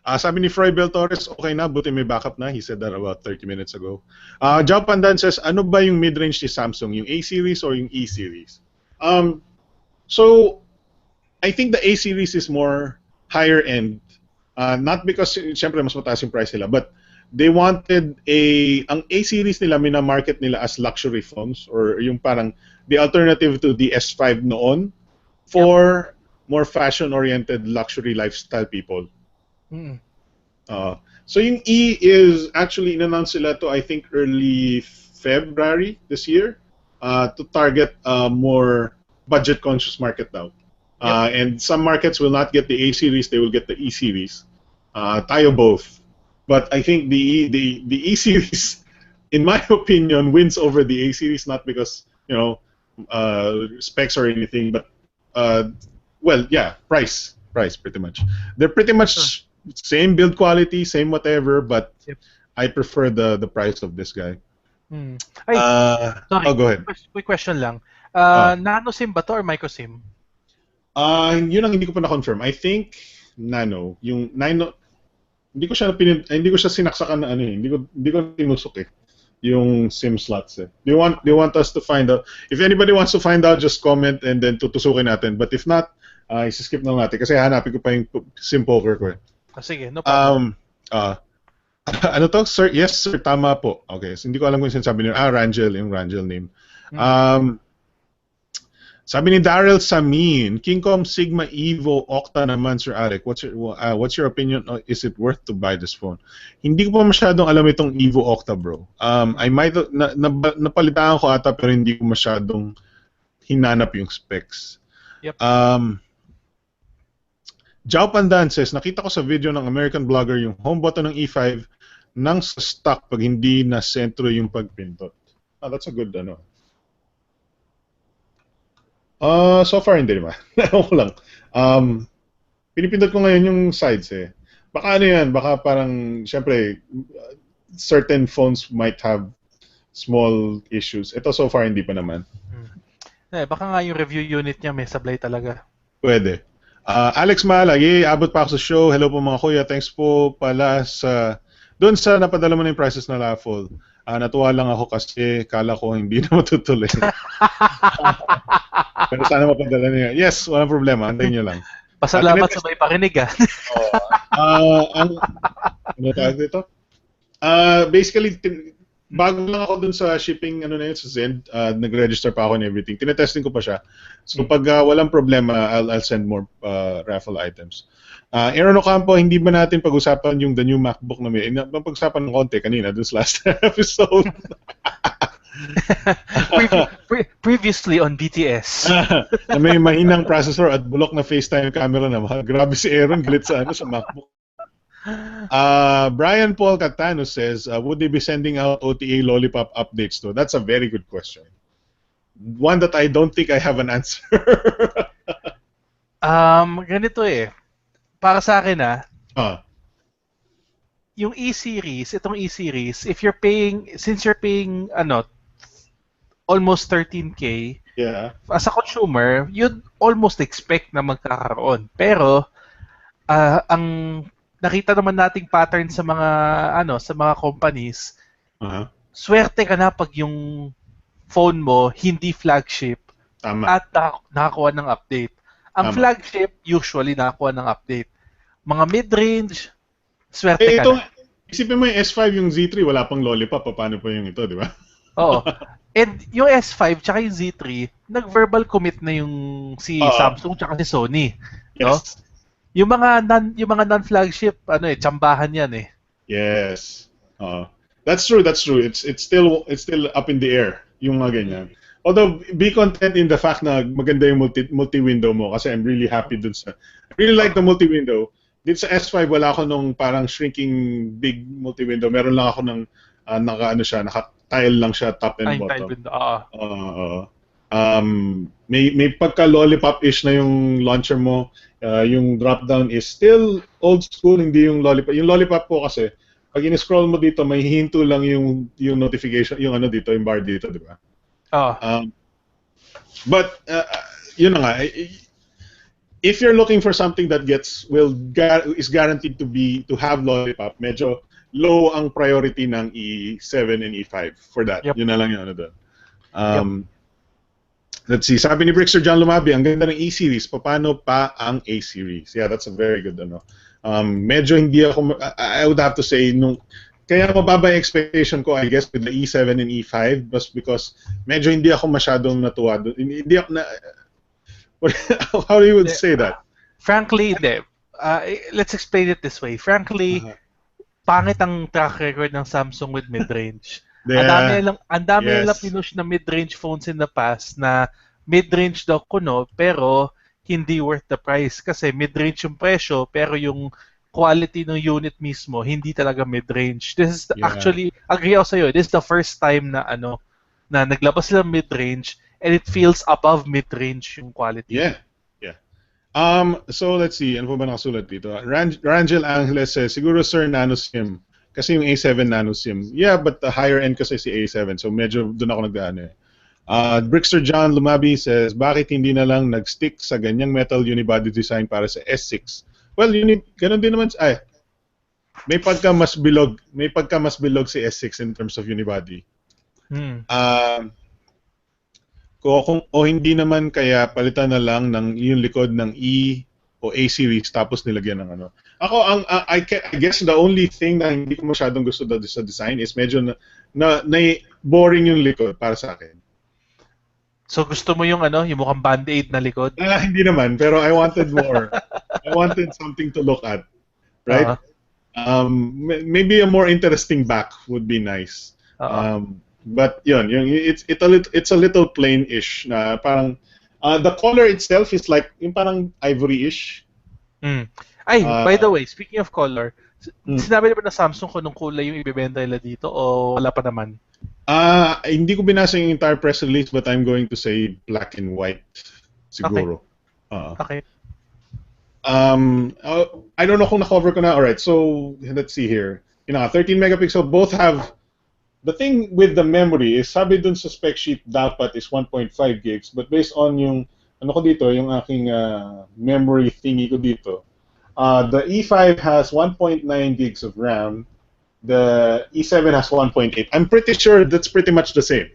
Sabi ni Froy Bel Torres, okay na, buti may backup na. He said that about 30 minutes ago. Jao Pandan says, ano ba yung mid-range ni Samsung? Yung A-series or yung E-series? So, I think the A-series is more higher end. Not because, syempre, mas mataas yung price nila, but they wanted ang A-series nila, mina-market nila as luxury phones or yung parang the alternative to the S5 noon for more fashion-oriented luxury lifestyle people. So yung E is actually in-announce sila to I think early February this year to target more budget-conscious market now. And some markets will not get the A-series, they will get the E-series. Tayo both. But I think the E-series, in my opinion, wins over the A-series, not because, specs or anything, but, price pretty much. They're pretty much same build quality, same whatever, but I prefer the price of this guy. Sorry, go ahead. Quick question lang. Nano SIM ba to or micro SIM? Yun ang hindi ko pa na-confirm. I think nano. Yung nano, hindi ko siya sinaksakan na hindi ko tinusok yung SIM slots Do you want us to find out? If anybody wants to find out, just comment and then tutusukin natin. But if not, isi-skip na natin kasi hanapin ko pa yung SIM poker ko Sige, no problem. Ano to? Sir, yes sir, tama po. Okay, so hindi ko alam kung sinasabi niyo. Rangel, yung Rangel name. Sabi ni Daryl Samin, Kingcom Sigma Evo Octa naman, Sir Alec. What's your opinion? Is it worth to buy this phone? Hindi ko pa masyadong alam itong Evo Octa, bro. I might napalitan ko ata pero hindi ko masyadong hinanap yung specs. Yep. Jao Pandan says, nakita ko sa video ng American blogger yung home button ng E5 nang sa stock pag hindi na sentro yung pagpindot. That's a good so far hindi naman. Ewan ko lang. Pinipindot ko ngayon yung sides Baka baka parang, syempre, certain phones might have small issues. Ito so far hindi pa naman. Baka nga yung review unit niya may sablay talaga. Pwede. Alex Malag, abot pa ako sa show. Hello po mga kuya. Thanks po pala doon sa napadala mo na yung prices na raffle. Natuwa lang ako kasi kala ko hindi na matutuloy. Pero sana mapadala niya. Yes, walang problema. Antayin niyo lang. Pasalamat sa may pakinig, ah. Ano tawag dito? Basically, bago lang ako dun sa shipping na yun sa Zend, nag-register pa ako and everything. Tinetesting ko pa siya. So pag walang problema, I'll send more raffle items. Aaron Ocampo, hindi ba natin pag-usapan yung the new MacBook na may... Pag-usapan ng konti kanina, dun sa last episode. Previously on BTS. Na may mahinang processor at bulok na FaceTime camera na. Grabe si Aaron, galit sa MacBook. Brian Paul Catano says, would they be sending out OTA Lollipop updates too? That's a very good question. One that I don't think I have an answer. Ganito eh. Para sa akin yung itong E-series, if you're paying, since you're paying, almost 13K, yeah. As a consumer, you'd almost expect na magkakaroon. Pero, ang nakita naman nating pattern sa mga companies, swerte ka na pag yung phone mo hindi flagship. Tama. At nakakuha ng update. Ang flagship usually nakakuha ng update. Mga mid-range, swerte ka na. Isipin mo yung S5, yung Z3, wala pang lollipop. Paano pa yung ito, di ba? Oo. And yung S5 tsaka yung Z3, nag-verbal commit na yung si Samsung tsaka si Sony. Yes. No? Yung mga non-flagship, tsambahan yan eh. Yes. That's true. It's still up in the air yung mga ganyan. Although be content in the fact na maganda yung multi-window mo kasi I'm really happy dun sa. I really like the multi-window. Dito sa S5 wala ako nung parang shrinking big multi-window. Meron lang ako ng naka-tile lang siya top and bottom. May pagka lollipop-ish na yung launcher mo. Yung drop-down is still old school, hindi yung lollipop. Yung lollipop po kasi, pag in-scroll mo dito, may hinto lang yung notification, yung dito, yung bar dito, di ba? But, yun na nga, if you're looking for something that is guaranteed to have lollipop, medyo low ang priority ng E7 and E5 for that. Yep. Yun na lang yung doon. Let's see. Sabi ni Brixer John Lumabi, ang ganda ng E-series. Paano pa ang A-series? Yeah, that's a very good medyo hindi ako, I would have to say, kaya mababa yung expectation ko, I guess, with the E7 and E5, just because medyo hindi ako masyadong natuwa doon. Hindi ako how do you would say that? Frankly, let's explain it this way. Frankly, pangit ang track record ng Samsung with mid-range. Ang dami nilang pinush na mid-range phones in the past na mid-range daw kuno pero hindi worth the price kasi mid-range yung presyo pero yung quality ng unit mismo hindi talaga mid-range. This is actually, agree ako sa'yo, this is the first time na na naglabas sila mid-range and it feels above mid-range yung quality. Yeah. So let's see, ano pa ba nakasulat dito? Rangel Angeles says, siguro sir nano SIM. Kasi yung A7 nano SIM. Yeah, but the higher end kasi si A7. So medyo doon ako nagdaan Brixer John Lumabi says, bakit hindi na lang nag-stick sa ganyang metal unibody design para sa S6? Well, ganun din naman. May pagka mas bilog si S6 in terms of unibody. O hindi naman kaya palitan na lang ng yung likod ng E o A series tapos nilagyan ng Ako I guess the only thing na hindi ko masyadong gusto sa design is medyo na boring yung likod para sa akin. So gusto mo yung yung mukhang Band-Aid na likod? Hindi naman, pero I wanted more. I wanted something to look at. Right? Maybe a more interesting back would be nice. But yun, it's a little plain-ish na parang the color itself is like yung parang ivory-ish. By the way, speaking of color, sinabi na ba na Samsung kung anong kulay yung ibebenta nila dito o wala pa naman? Hindi ko binasa yung entire press release but I'm going to say black and white siguro. Okay. I don't know kung na-cover ko na. Alright, so let's see here. 13 megapixel, both have. The thing with the memory is, sabi dun sa spec sheet dapat is 1.5 gigs, but based on yung ko dito, yung aking memory thingy ko dito, the E5 has 1.9 gigs of RAM, The E7 has 1.8. I'm pretty sure that's pretty much the same.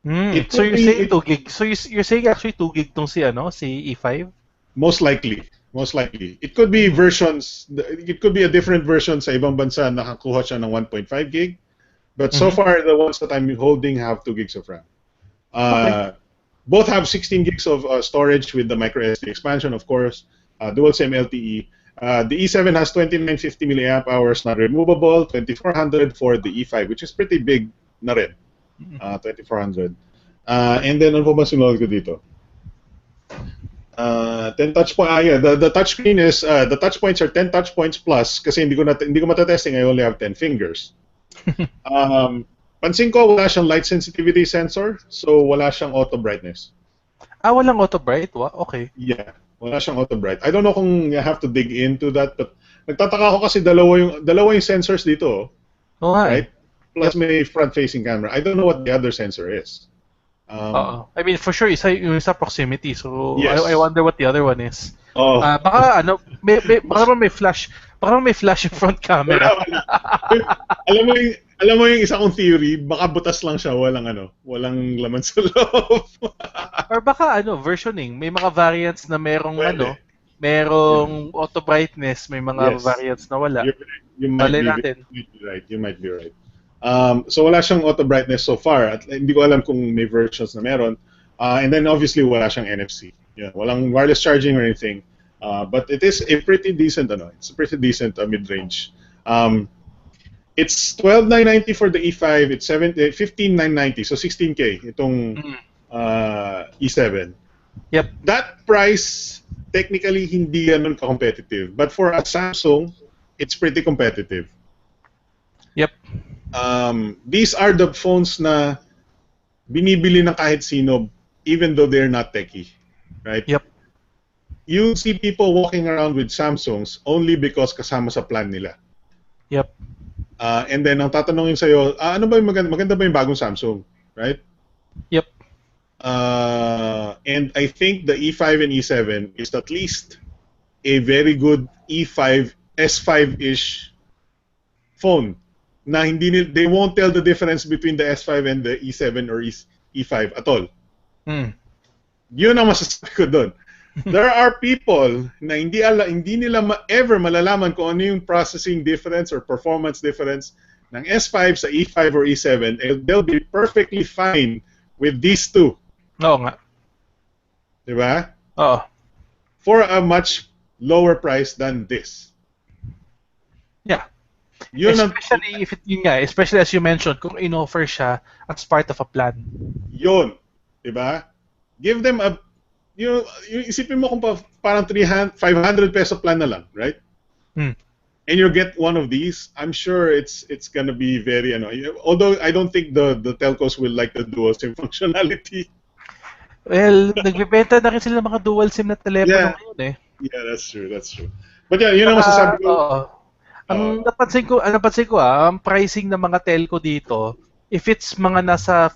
It So could you're be saying 2 gig. So you're saying actually 2 gig tong si E5? most likely. Most likely. It could be versions. It could be a different version sa ibang bansa nakakuha siya ng 1.5 gig. But so far, the ones that I'm holding have 2 gigs of RAM. Okay. Both have 16 gigs of storage with the micro SD expansion, of course. Dual SIM LTE. The E7 has 2950 milliamp hours not removable, 2400 for the E5, which is pretty big na rin. 2400. And then ano pa ba sinulog ko dito? 10 touch point. Yeah, the touch screen is the touch points are 10 touch points plus kasi hindi ko matatesting. I only have 10 fingers. Pansin ko wala siyang light sensitivity sensor, so wala siyang auto brightness. Walang auto bright. Okay. Yeah, wala siyang auto bright. I don't know kung you have to dig into that, but nagtataka ako kasi dalawa yung sensors dito, right? Plus may front-facing camera. I don't know what the other sensor is. I mean, for sure, yung isa proximity. So Yes. I wonder what the other one is. Oh. Baka baka may flash yung front camera. Alam mo yung isa kong theory, baka butas lang siya, walang laman sa loob. Or baka versioning, may mga variants na merong auto brightness, may mga variants na wala. You might be right. So wala siyang auto brightness so far. At hindi ko alam kung may versions na meron. And then obviously wala siyang NFC. Yeah, walang wireless charging or anything. But it is a pretty decent It's a pretty decent mid-range. It's 12,990 for the E5. It's 15,990, so 16K itong E7. Yep. That price technically hindi ganun ka-competitive, but for a Samsung, it's pretty competitive. Yep. These are the phones na binibili ng kahit sino, even though they're not techie, right? Yep. You see people walking around with Samsungs only because kasama sa plan nila. Yep. And then ang tatanungin sa'yo, ano ba yung maganda ba yung bagong Samsung, right? Yep. And I think the E5 and E7 is at least a very good E5, S5-ish phone. Na they won't tell the difference between the S5 and the E7 or E5 at all. Yun ang masasabi ko doon. There are people na hindi nila ever malalaman kung ano yung processing difference or performance difference ng S5 sa E5 or E7. And they'll be perfectly fine with these two. Oo nga. Diba? Oo. For a much lower price than this. Yeah. Yun especially as you mentioned, kung in-offer siya as part of a plan. Yun. Diba? Give them yung isipin mo kung parang 500 peso plan na lang, right? And you get one of these, I'm sure it's gonna be very although I don't think the telcos will like the dual SIM functionality. Well, nagbebenta na rin sila ng mga dual SIM na telepono ngayon eh. Yeah, that's true. But yeah, yun ang masasabi ko. Ang napansin ko ang pricing ng mga telco dito, if it's mga nasa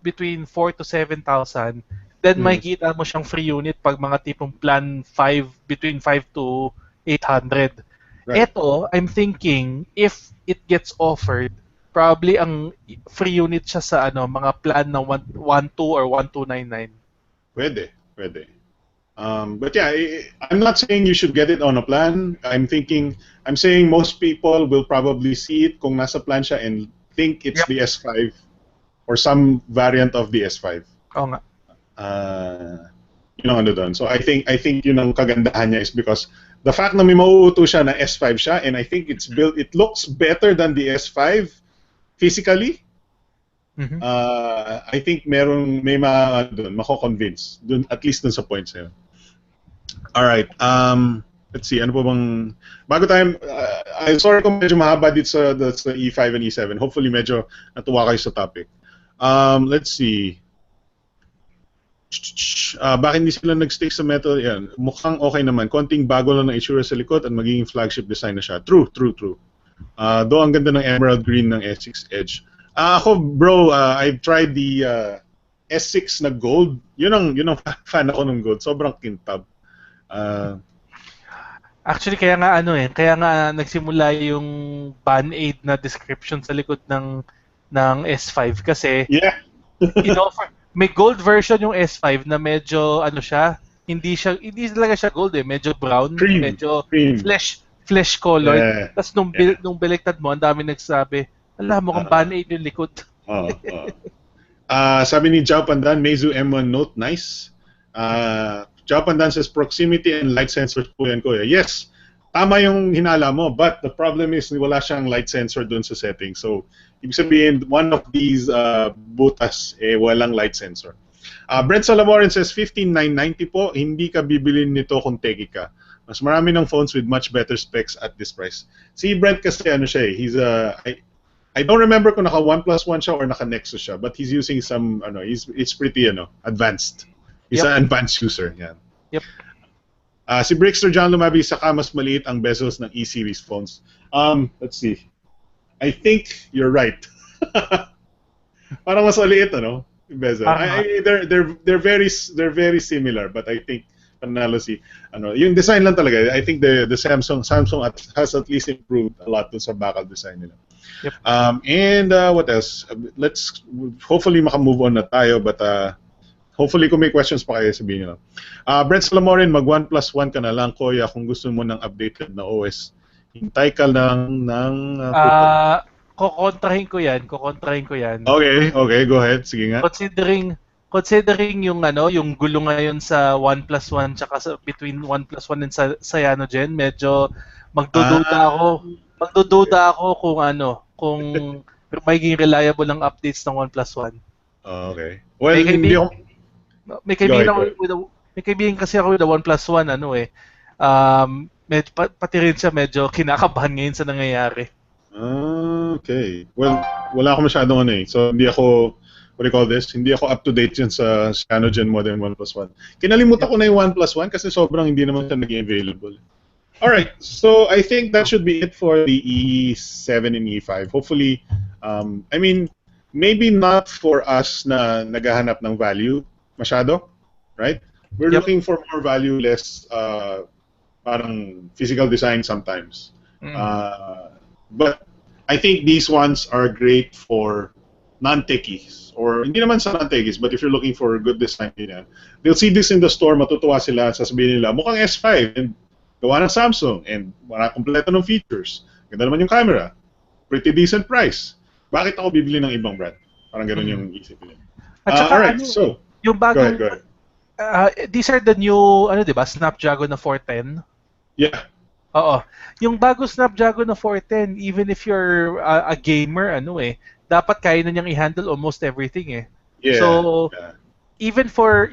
between 4 to 7,000, then makikita mo siyang free unit pag mga tipong plan 5 between 5 to 800. Right. Ito, I'm thinking if it gets offered, probably ang free unit siya sa mga plan na 12 or 1299. Pwede. But yeah, I'm not saying you should get it on a plan. I'm saying most people will probably see it kung nasa plan siya and think it's the S5 or some variant of the S5. Oo nga. Yun ang doon. So I think yun ang kagandahan niya is because the fact na may mauuto siya na S5 siya, and I think it looks better than the S5 physically. I think may mako-convince dun, at least dun sa points na yun. Alright, let's see, ano po bang bago tayo, I'm sorry kung medyo mahaba dito sa E5 and E7. Hopefully medyo natuwa kayo sa topic. Let's see. Bakit hindi sila nag-stick sa metal? Yan. Mukhang okay naman. Konting bago lang ng itsura sa likod at magiging flagship design na siya. True. Though ang ganda ng emerald green ng S6 Edge. Ako, bro, I've tried the S6 na gold. Yun ang fan ako ng gold. Sobrang kintab. Actually, kaya nga nagsimula yung Band-Aid na description sa likod ng S5 kasi Yeah. inoffer may gold version yung S5 na medyo ano siya, hindi talaga siya gold eh, medyo brown, Cream. medyo Cream. flesh colored. Yeah. Tapos Yeah. nung baliktad mo, ang dami nagsabi, "Ala, mukhang Uh, Band-Aid yung likod." uh, uh. Sabi ni Jao Pandan, Meizu M1 Note, nice. Jao Pandan says proximity and light sensors po yan, kuya. Yes, tama yung hinala mo, but the problem is wala siyang light sensor dun sa setting. So, ibig sabihin, one of these butas, walang light sensor. Brent Salamorin says 15,990 po, hindi ka bibilin nito kung teki ka. Mas marami ng phones with much better specs at this price. Si Brent kasi ano siya I don't remember kung naka OnePlus One siya or naka Nexus siya, but he's using some it's pretty advanced. He's an advanced user, yan. Yep. Si Brickster John Lumabi, saka mas maliit ang bezels ng E-series phones. Let's see. I think you're right. Parang mas maliit bezel. They're very similar, but I think panalo yung design lang talaga. I think the Samsung has at least improved a lot dun sa bakal design nila. Yep. And what else? Let's hopefully maka-move on na tayo, but hopefully kung may questions pa kayo sabihin niyo. Brent Salamorin, mag OnePlus One ka na lang, kuya, kung gusto mo ng updated na OS. Hintay ka lang ng Kokontrahin ko yan. Okay, go ahead. Sige nga. Considering yung gulo ngayon sa OnePlus One tsaka between OnePlus One and Cyanogen, medyo magdududa ako kung magiging reliable ang updates ng OnePlus One. Okay. Well, hindi ako... May kaibigan kasi ako with the OnePlus One, pati rin siya medyo kinakabahan ngayon sa nangyayari. Okay. Well, wala ako masyadong so hindi ako, what do you call this? Hindi ako up to date yun sa Cyanogen model OnePlus One. Kinalimutan ko na yung OnePlus One kasi sobrang hindi naman siya naging available. Alright, so I think that should be it for the E7 and E5. Hopefully, I mean, maybe not for us na naghahanap ng value masyado, right? We're looking for more value, less parang physical design sometimes. But I think these ones are great for non-techies, or hindi naman sa non-techies, but if you're looking for good design, they'll see this in the store, matutuwa sila, sasabihin nila, mukhang S5, and gawa ng Samsung, and wala kompleto ng features. Ganda naman yung camera. Pretty decent price. Bakit ako bibili ng ibang brand? Parang ganun yung isip nila. Alright, so, yung bagong, go ahead. These are the new, diba, Snapdragon na 410? Yeah. Oo. Yung bago Snapdragon na 410, even if you're a gamer, dapat kaya na niyang i-handle almost everything Yeah. So, even for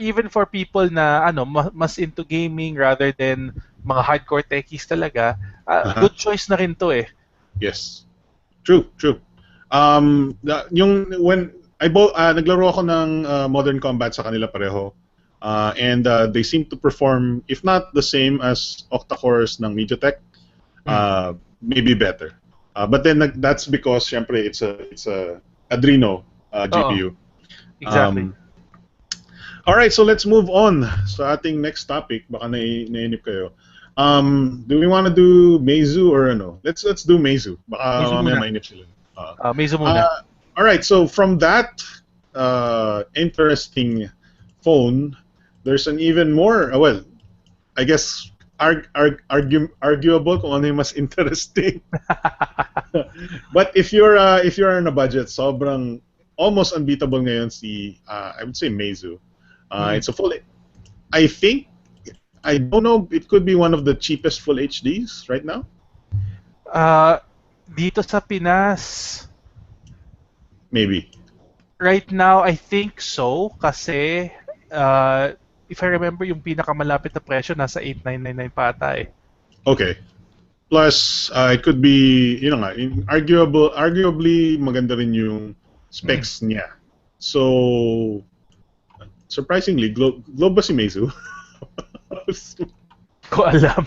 people na mas into gaming rather than mga hardcore techies talaga, good choice na rin to Yes. True. When naglaro ako ng Modern Combat sa kanila pareho. And they seem to perform, if not the same as octa-cores ng MediaTek, maybe better. But then that's because, syempre, it's a Adreno GPU. Exactly. All right, so let's move on sa ating next topic. Baka nainip kayo. Do we want to do Meizu or ano? Let's do Meizu. Baka mamaya mainip sila. Meizu muna. All right, so from that interesting phone, there's an even more, well, I guess arguable kung ano yung mas interesting. But if you're on a budget, sobrang almost unbeatable ngayon si I would say Meizu. It's a full, I don't know, it could be one of the cheapest full HDs right now. Dito sa Pinas, maybe. Right now, I think so kasi if I remember, yung pinakamalapit na presyo nasa 8,999 pa ata Okay. Plus, it could be, arguably maganda rin yung specs niya. So, surprisingly, globe ba si Meizu? Ko alam.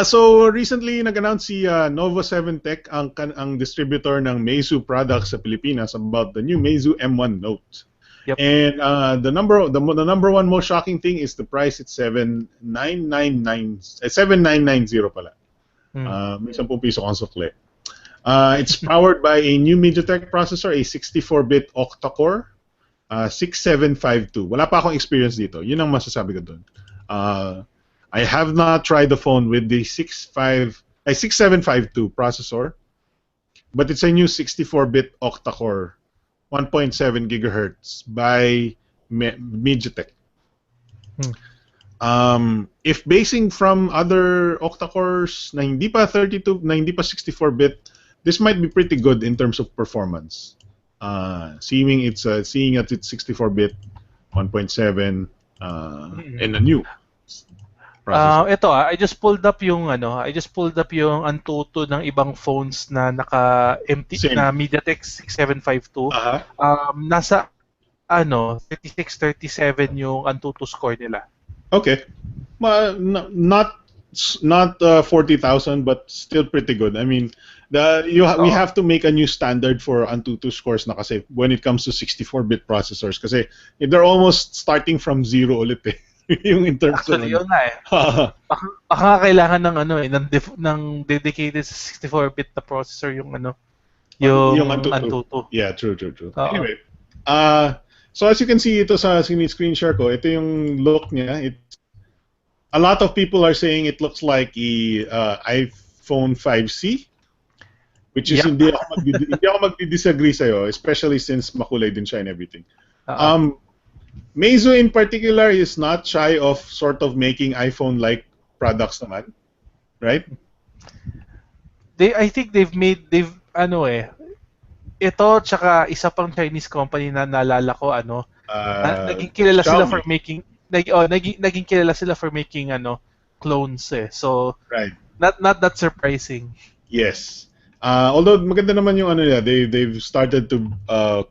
So recently nag-announce si Nova 7 Tech ang distributor ng Meizu products sa Pilipinas about the new Meizu M1 Note. Yep. And the number one most shocking thing is the price. It's 7990 pala. May 10 piso kang sukli. It's powered by a new MediaTek processor, a 64-bit octa-core, 6752. Wala pa akong experience dito. Yun ang masasabi ko dun. I have not tried the phone with the 6752 processor, but it's a new 64-bit octa-core, 1.7 gigahertz by MediaTek. If basing from other octa-cores na hindi pa 32, na hindi pa 64-bit, this might be pretty good in terms of performance. Seeing at it's 64-bit, 1.7, and a new processor. Ito I just pulled up yung Antutu ng ibang phones na naka-empty Same. na MediaTek 6752. Nasa 36 37 yung Antutu score nila. Okay. Not 40,000, but still pretty good. I mean, we have to make a new standard for Antutu scores na kasi when it comes to 64-bit processors kasi they're almost starting from zero ulit eh. Yung in terms Actually, of yun na baka kailangan ng dedicated 64-bit na processor yung yung Antutu. Yeah, true. Anyway, so as you can see ito sa screen share ko, ito yung look niya. A lot of people are saying it looks like a iPhone 5C, which is hindi ako magdi-disagree sa'yo, especially since makulay din siya and everything. Meizu in particular is not shy of sort of making iPhone-like products naman, right? I think they've ito tsaka isa pang Chinese company na naalala ko naging kilala sila for making naging kilala sila for making clones eh. So right. Not that surprising. Yes. Although maganda naman yung nila, they've started to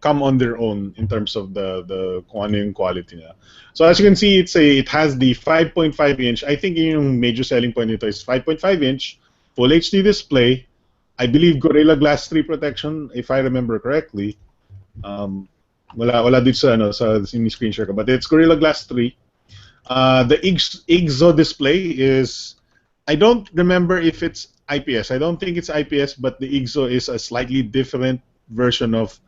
come on their own in terms of the kung ano yung quality nila. So as you can see, it has the 5.5 inch. I think yung major selling point nito is 5.5 inch full HD display. I believe Gorilla Glass 3 protection, if I remember correctly. Wala dito sa screen share ko, but it's Gorilla Glass 3. The IGZO display is, I don't remember if it's IPS. I don't think it's IPS, but the IGZO is a slightly different version of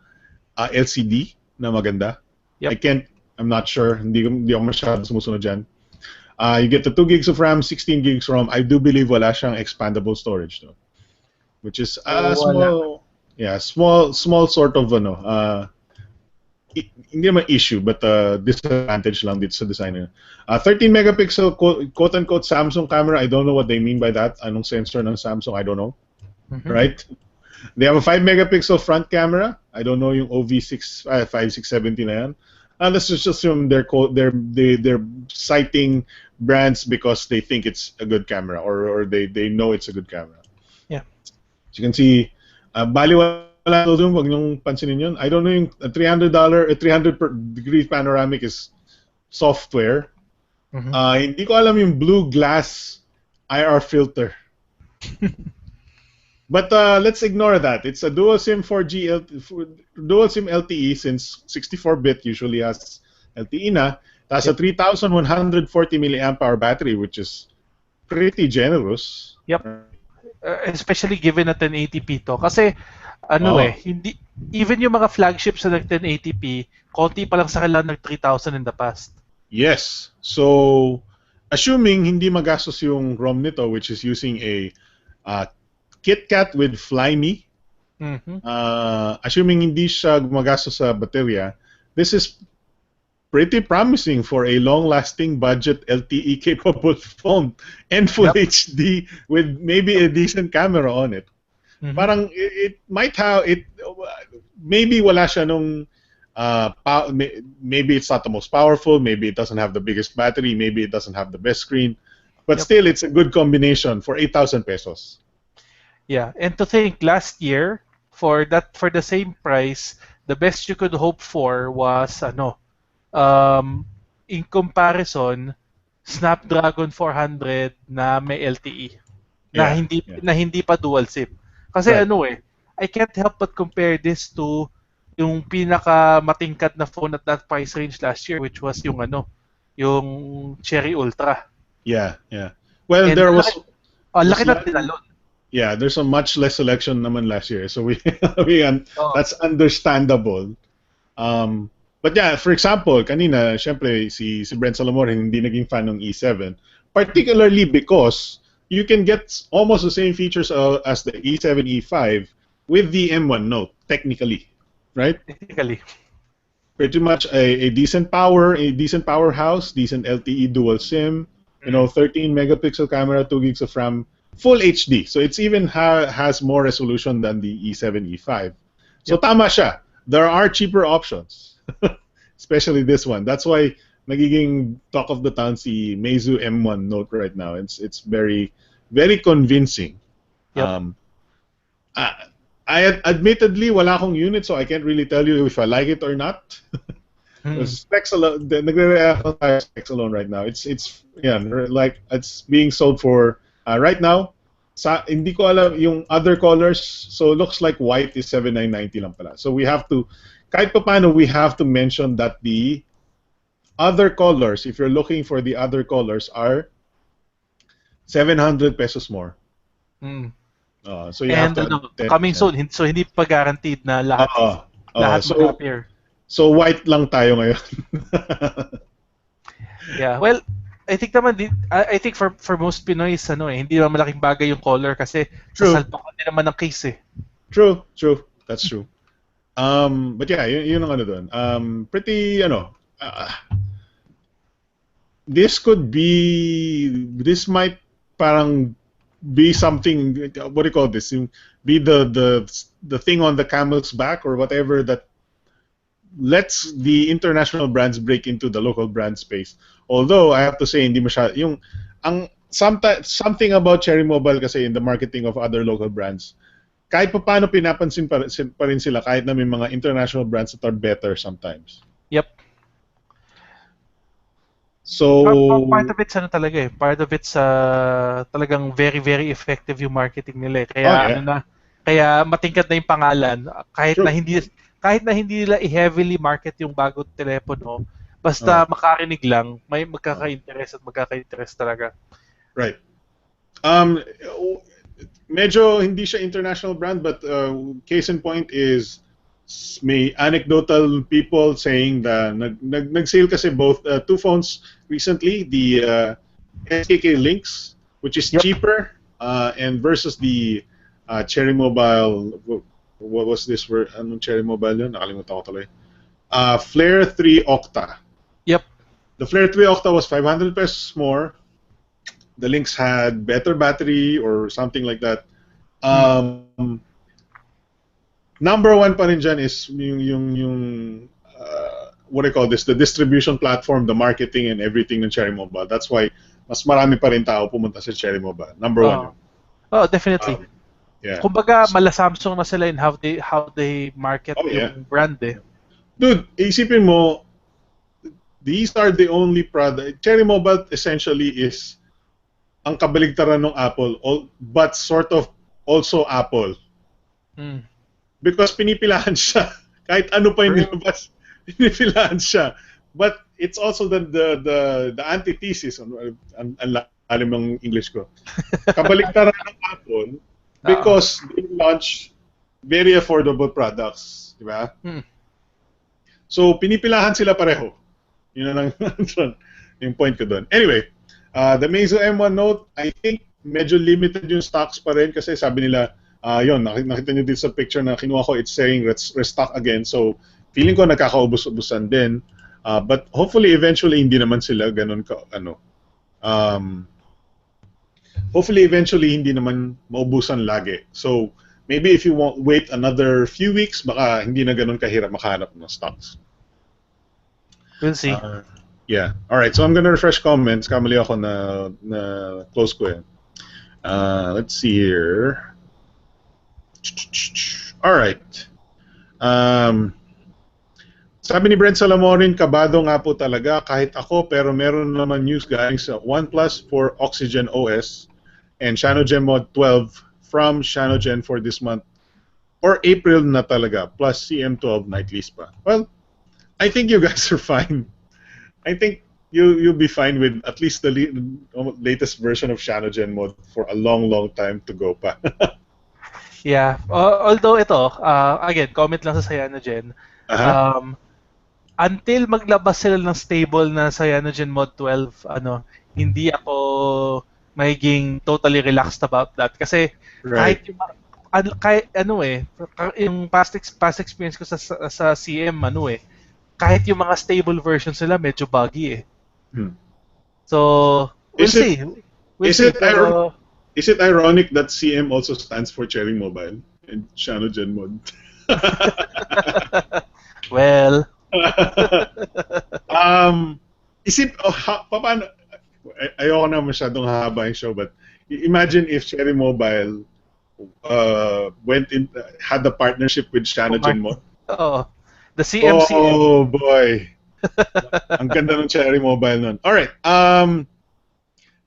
LCD na maganda. Yep. I'm not sure. Hindi ako masyado sumusunod dyan. You get the 2 gigs of RAM, 16 gigs ROM. I do believe wala siyang expandable storage though, which is small sort of hindi naman issue, but disadvantage lang dito sa designer. 13 megapixel quote-unquote Samsung camera. I don't know what they mean by that. Anong sensor ng Samsung? I don't know. Right? They have a 5 megapixel front camera. I don't know yung OV5670 na yan. Let's just assume they're citing brands because they think it's a good camera or they know it's a good camera. Yeah. As you can see, baliwala doon, wag niyong pansinin yun. I don't know yung $300 degree panoramic is software. Hindi ko alam yung blue glass IR filter. But let's ignore that. It's a dual SIM 4G dual SIM LTE since 64-bit usually has LTE na. That's a 3,140 milliamp hour battery, which is pretty generous. Yep. Especially given na 1080p to. Kasi hindi even yung mga flagships na 1080p, konti pa lang sa kanila ng 3,000 in the past. Yes. So, assuming hindi magastos yung ROM nito, which is using a KitKat with Flyme, assuming hindi siya gumagastos sa baterya, this is pretty promising for a long-lasting budget LTE-capable phone and full HD with maybe a decent camera on it. Parang it might have maybe wala siya nung maybe it's not the most powerful, maybe it doesn't have the biggest battery, maybe it doesn't have the best screen, but still it's a good combination for 8,000 pesos. Yeah, and to think last year for the same price, the best you could hope for was in comparison Snapdragon 400 na may LTE na hindi pa dual SIM. Kasi I can't help but compare this to yung pinaka matingkad na phone at that price range last year, which was yung ano, yung Cherry Ultra. Yeah, yeah. Well, And there laki was na le- tinalon. yeah, there's a much less selection naman last year. So we Oh, that's understandable. But yeah, for example, kanina, syempre, si Brent Salomon hindi naging fan ng E7, particularly because you can get almost the same features as the E7, E5 with the M1 Note, technically, right? technically. Pretty much a decent power, a decent powerhouse, decent LTE dual SIM, 13 megapixel camera, 2 gigs of RAM, full HD. So it's even has more resolution than the E7, E5. So Yep. tama siya. There are cheaper options, especially this one. That's why nagiging talk of the town si Meizu M1 Note right now. It's very very convincing. Yep. I admittedly wala akong unit, so I can't really tell you if I like it or not. Specs alone, nagre-react ako tayo specs alone right now. It's yeah, like it's being sold for right now. Hindi ko alam yung other colors, so it looks like white is 7,990 lang pala. So we have to, kahit pa paano, we have to mention that the other colors, if you're looking for the other colors, are 700 pesos more. So you have And to coming soon, so hindi pa guaranteed na lahat so mag-appear. So white lang tayo ngayon. Yeah, well, I think naman I think for most Pinoys hindi naman malaking bagay yung color kasi sasalpakan din naman ng case eh. True. That's true. But yeah, yun ang ano doon. Pretty this might parang be something, what do you call this? Be the thing on the camel's back or whatever that lets the international brands break into the local brand space. Although I have to say hindi masyado something about Cherry Mobile kasi in the marketing of other local brands. Kahit pa paano pinapansin pa rin sila kahit na may mga international brands that are better sometimes. Yep. So part of it's talaga eh. Part of it's talagang very very effective yung marketing nila eh. Kaya kaya matingkad na yung pangalan kahit na hindi nila i-heavily market yung bagong telepono, basta makarinig lang, may magkaka-interest talaga. Right. Medyo hindi siya international brand, but case in point is may anecdotal people saying that nag-sale kasi both two phones recently, the SKK Lynx, which is cheaper, and versus the Cherry Mobile. What was this word? Anong Cherry Mobile yun? Nakalimutan ko tuloy. Flare 3 Octa. Yep. The Flare 3 Octa was 500 pesos more. The Lynx had better battery or something like that. Number one pa rin dyan is yung what do you call this? The distribution platform, the marketing and everything ng Cherry Mobile. That's why mas marami pa rin tao pumunta sa Cherry Mobile. Number one. Oh, definitely. Yeah. Kumbaga, mala Samsung na sila in how they market yung brand eh. Dude, isipin mo, these are the only product. Cherry Mobile essentially is ang kabaligtaran ng Apple, but sort of also Apple. Because pinipilahan siya. Kahit ano pa yung nilabas, pinipilahan siya. But it's also the antithesis. Ang lalim ng English ko. Kabaligtaran ng Apple, because they launch very affordable products, di ba? So pinipilahan sila pareho. Yun ang yung point ko doon. Anyway, the Meizu M1 Note, I think medyo limited yung stocks pa rin kasi sabi nila, yun, nakita nyo dito sa picture na kinuha ko, it's saying restock again. So feeling ko nagkakaubos-ubusan din. But hopefully eventually hindi naman sila ganun ka hopefully eventually hindi naman maubusan lagi. So maybe if you wait another few weeks, baka hindi na ganun kahirap makahanap ng stocks. We'll see. Yeah. All right. So I'm gonna refresh comments. Kamali ako na close ko yan. Let's see here. All right. Sabi ni Brent Salamorin, kabado nga po talaga kahit ako, pero meron naman news galing sa OnePlus for Oxygen OS and Cyanogen Mod 12 from Cyanogen for this month or April na talaga, plus CM12 night lease pa. Well, I think you guys are fine. I think you'll be fine with at least the latest version of Cyanogen mode for a long time to go pa. Yeah. Although ito, again, comment lang sa Cyanogen. Aha. Until maglabas sila ng stable na Cyanogen Mod 12, hindi ako magiging totally relaxed about that. Kasi Right. kahit yung past experience ko sa CM, kahit yung mga stable versions nila medyo buggy eh. So, we'll Is it- see. We'll see. Pero, Is it ironic that CM also stands for Cherry Mobile and Cyanogen mode? well, Is it paano ayoko na masyadong haba yung show, but imagine if Cherry Mobile had the partnership with Cyanogen mode. The CMC. Oh boy. Ang ganda ng Cherry Mobile nun. Alright.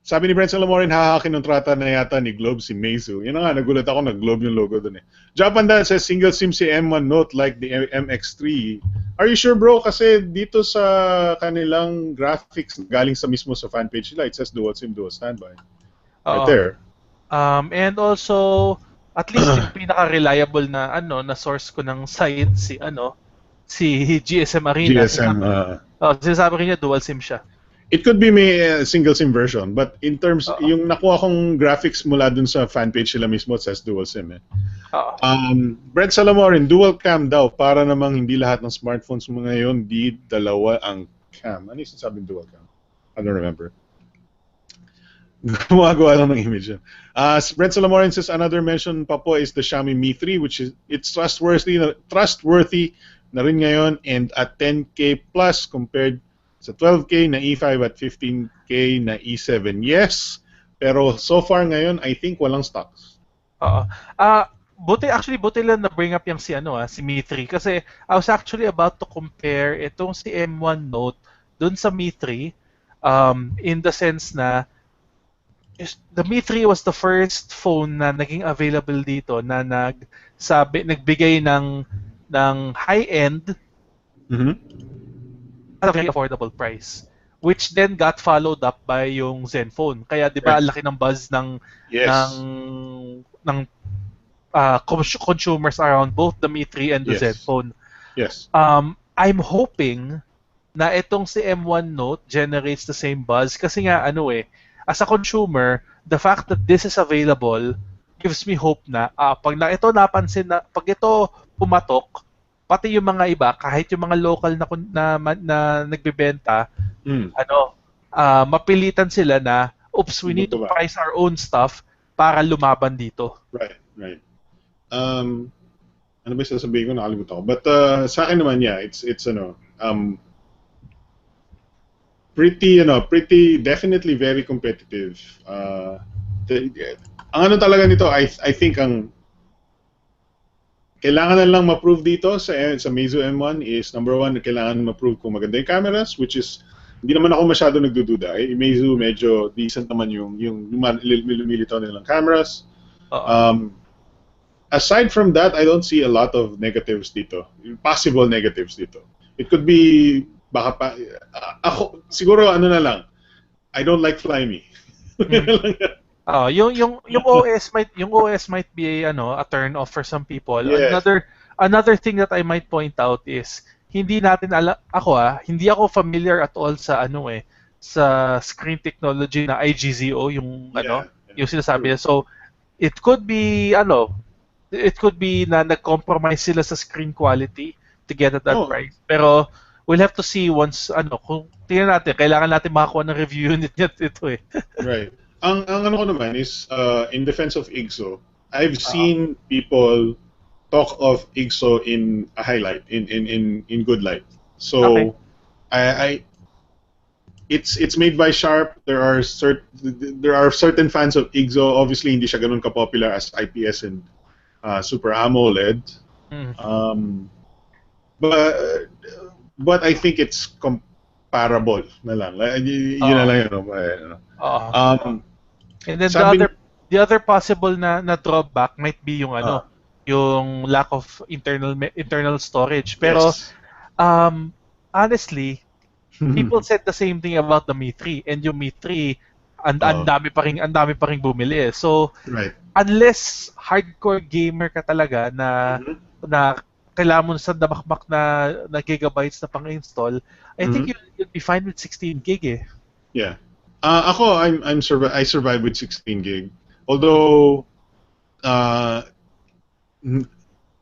Sabi ni Brent Salamorin, hahakin ng trata na yata ni Globe si Meizu. Yun na nga, nagulat ako, nag-Globe yung logo dun eh. Japan Dan says, single SIM si M1 Note like the MX3. Are you sure, bro? Kasi dito sa kanilang graphics, galing sa mismo sa fan page nila, it says dual SIM, dual standby. Right there. And also, at least yung pinaka-reliable na na source ko ng site si GSM Arena. GSM. Sinasabi ko niya dual SIM siya. It could be may single SIM version, but in terms, yung nakuha kong graphics mula dun sa fan page sila mismo, it says dual SIM eh. Brent Salamorin, dual cam daw, para namang hindi lahat ng smartphones mo ngayon, di dalawa ang cam. Ano yung sinasabing dual cam? I don't remember. Gumagawa lang ng image yun. Brent Salamorin says, another mention pa po is the Xiaomi Mi 3, which is, it's trustworthy na rin ngayon, and at 10K plus compared sa 12K na E5 at 15K na E7. Yes, pero so far ngayon, I think walang stocks. Buti lang na bring up yung si Mi 3 kasi I was actually about to compare itong si M1 Note dun sa Mi 3 in the sense na the Mi 3 was the first phone na naging available dito na nagbigay ng high-end at a very affordable price, which then got followed up by yung Zenfone. Kaya 'di ba, laki ng buzz ng consumers around both the Mi 3 and the Zenfone. Yes. I'm hoping na itong si M1 Note generates the same buzz kasi nga as a consumer, the fact that this is available gives me hope na pag ito pumatok, pati yung mga iba, kahit yung mga local na nagbebenta, mapilitan sila na, we need to price our own stuff para lumaban dito. Right. Ano ba yung sasabihin ko? Nakalimutan ko. But sa akin naman, it's pretty definitely very competitive. Ang talaga nito, I think kailangan na lang ma-prove dito sa Meizu M1 is, number one, kailangan ma-prove kung maganda yung cameras, which is, hindi naman ako masyado nagdududa. Meizu medyo decent naman yung lumilitaw nilang cameras. Aside from that, I don't see a lot of negatives dito. Possible negatives dito. It could be, ako, siguro na lang, I don't like Flyme. Yung OS might be a turn off for some people. Yes. Another thing that I might point out is hindi ako familiar at all sa sa screen technology na IGZO yung sinasabi niya. So it could be na nag-compromise sila sa screen quality to get at that price. Pero we'll have to see once kung tingnan natin, kailangan natin makakuha ng review unit ito eh. Right. Ang ko naman is, in defense of IGZO, I've seen people talk of IGZO in a highlight, in good light. So, it's made by Sharp. There are certain fans of IGZO. Obviously, hindi siya ganun ka-popular as IPS and Super AMOLED. But I think it's comparable na lang. Yun na lang yun. And then the other possible na drawback might be yung yung lack of internal storage. Pero Yes. honestly, people said the same thing about the Mi 3 and yung Mi 3 Oh, ang dami pa ring bumili. So right. unless hardcore gamer ka talaga na Mhm. na kailangan mo sa damakmak na gigabytes na pang-install, I think Mhm. you'll be fine with 16 gig eh. Yeah. Ako, I survive with 16 gig. Although, uh, n-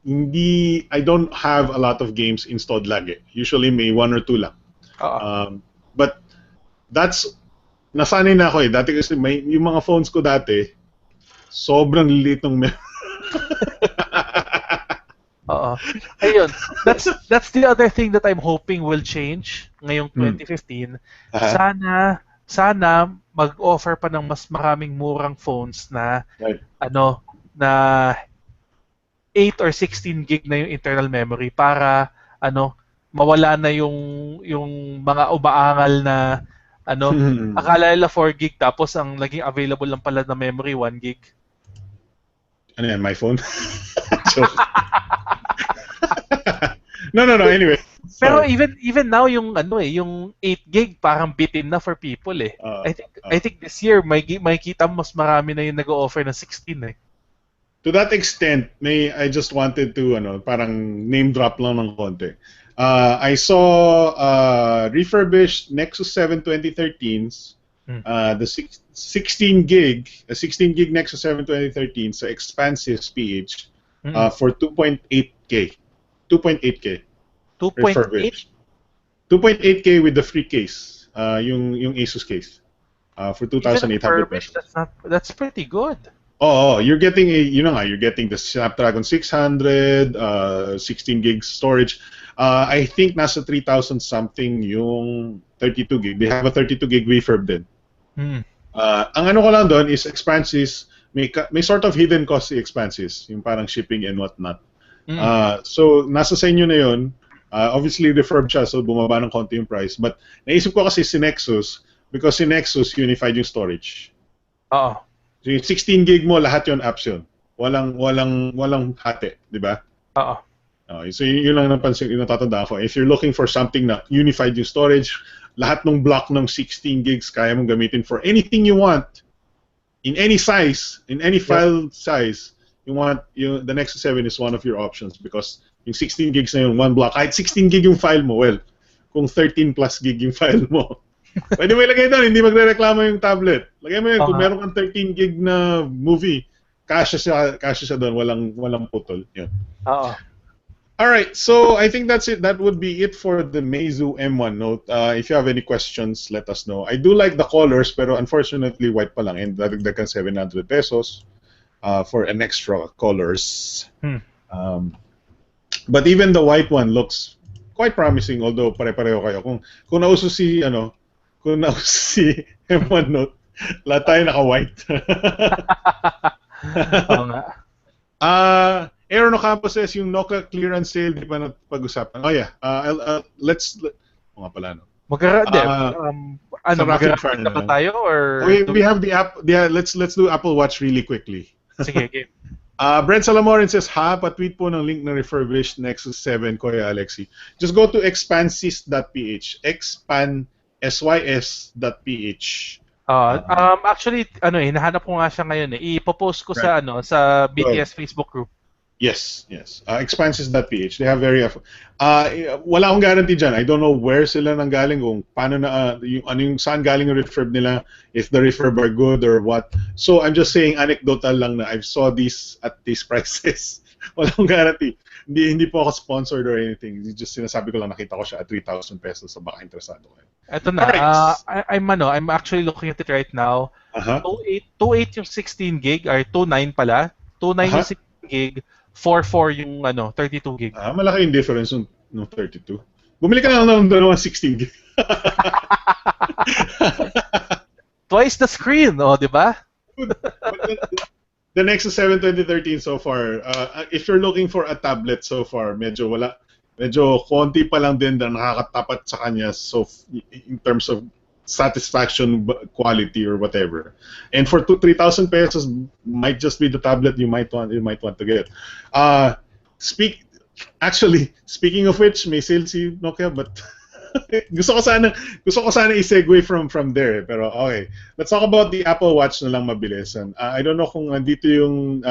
hindi, I don't have a lot of games installed lagi. Usually may one or two lang. Oo. But that's, nasanay na ako eh. Dati kasi yung mga phones ko dati, sobrang liit ng Oo. Ayun. That's the other thing that I'm hoping will change ngayong Hmm. 2015. Aha. Sana mag-offer pa ng mas maraming murang phones na Right. na 8 or 16 gig na yung internal memory para mawala na yung mga umaangal na akala nila 4 gig tapos ang naging available lang pala na memory 1 gig. Ano yan, my phone? Joke. No. Anyway, Pero sorry. even now yung 8 gig parang bitin na for people eh. Uh, I think this year may kita mas marami na yung nag-o-offer ng 16 eh. to that extent, I just wanted to parang name drop lang ng konti. I saw refurbished Nexus 7 2013s, the 16 gig Nexus 7 2013 sa expansive PH for 2.8K. 2.8K 2.8 refurbished. 2.8K with the free case, yung Asus case, for even 2,800 refurbished, pesos. that's pretty good. Oh, you're getting you're getting the Snapdragon 600, 16 gigs storage. I think nasa 3,000 something yung 32 gig. They have a 32 gig refurb din. Ang ano ko lang doon is expanses, may sort of hidden cost si expanses, yung parang shipping and whatnot. So nasa sa inyo na yun. Obviously refurb siya, so bumaba ng konti yung price. But naisip ko kasi si Nexus, because si Nexus unified yung storage. Oo. So yung 16 gig mo, lahat yon apps yun. Walang hati, di ba? Oo. Okay, so yun lang napansin, yung natatandaan ko. If you're looking for something na unified yung storage, lahat ng block ng 16 gigs kaya mong gamitin for anything you want, in any size, in any file size, the Nexus 7 is one of your options because yung 16 gigs na yung one block, kahit 16 gig yung file mo, well, kung 13 plus gig yung file mo, pwede mo ilagay doon, hindi magre-reklamo yung tablet. Lagay mo yun, kung meron kang 13 gig na movie, kasya siya doon, walang putol. Yun. Oo. Alright, so I think that's it. That would be it for the Meizu M1 Note. If you have any questions, let us know. I do like the colors, pero unfortunately, white pa lang. And dadagdagan 700 pesos for an extra colors. But even the white one looks quite promising, although pare-pareho kayo. Kung nauso si M1 Note, lahat tayo naka-white. Oo nga. Aaron Ocampo says yung Nokia clearance sale, di pa pag-usapan. Oh yeah, let's nga pala, no? Mag-rapid na ba tayo? Or we have the app. Yeah, let's do Apple Watch really quickly. Sige, game. Brent Salamorin says, pa-tweet po ng link na refurbished Nexus 7, Kuya Alexi. Just go to expansis.ph. SYS.ph. Actually, hinahanap ko nga siya ngayon eh. Ipopost ko sa sa BTS Facebook group. Yes. Expanses.ph. They have wala akong guarantee dyan. I don't know where sila nanggaling, kung paano yung saan galing yung refurb nila, if the refurb are good or what. So I'm just saying anecdotal lang na I saw these at these prices. Wala akong guarantee. Hindi po ako sponsored or anything. Just sinasabi ko lang, nakita ko siya at 3,000 pesos, so baka interesado kayo. Ito na. I'm actually looking at it right now. 2.8 yung 16 gig or 2.9 pala. 2.9 yung 16 gig. 4.4 yung 32 gig. Malaki yung difference ng 32. Bumili ka na lang ng dalawang 16 gig. Twice the screen, di ba? The Nexus 7 2013 so far, if you're looking for a tablet so far, medyo konti pa lang din na nakakatapat sa kanya, so in terms of satisfaction quality or whatever. And for 3,000 pesos might just be the tablet you might want to get. Speak Actually, speaking of which, may sale si Nokia, but gusto ko sana i-segue from there. Pero okay, let's talk about the Apple Watch na lang mabilis. And I don't know kung nandito yung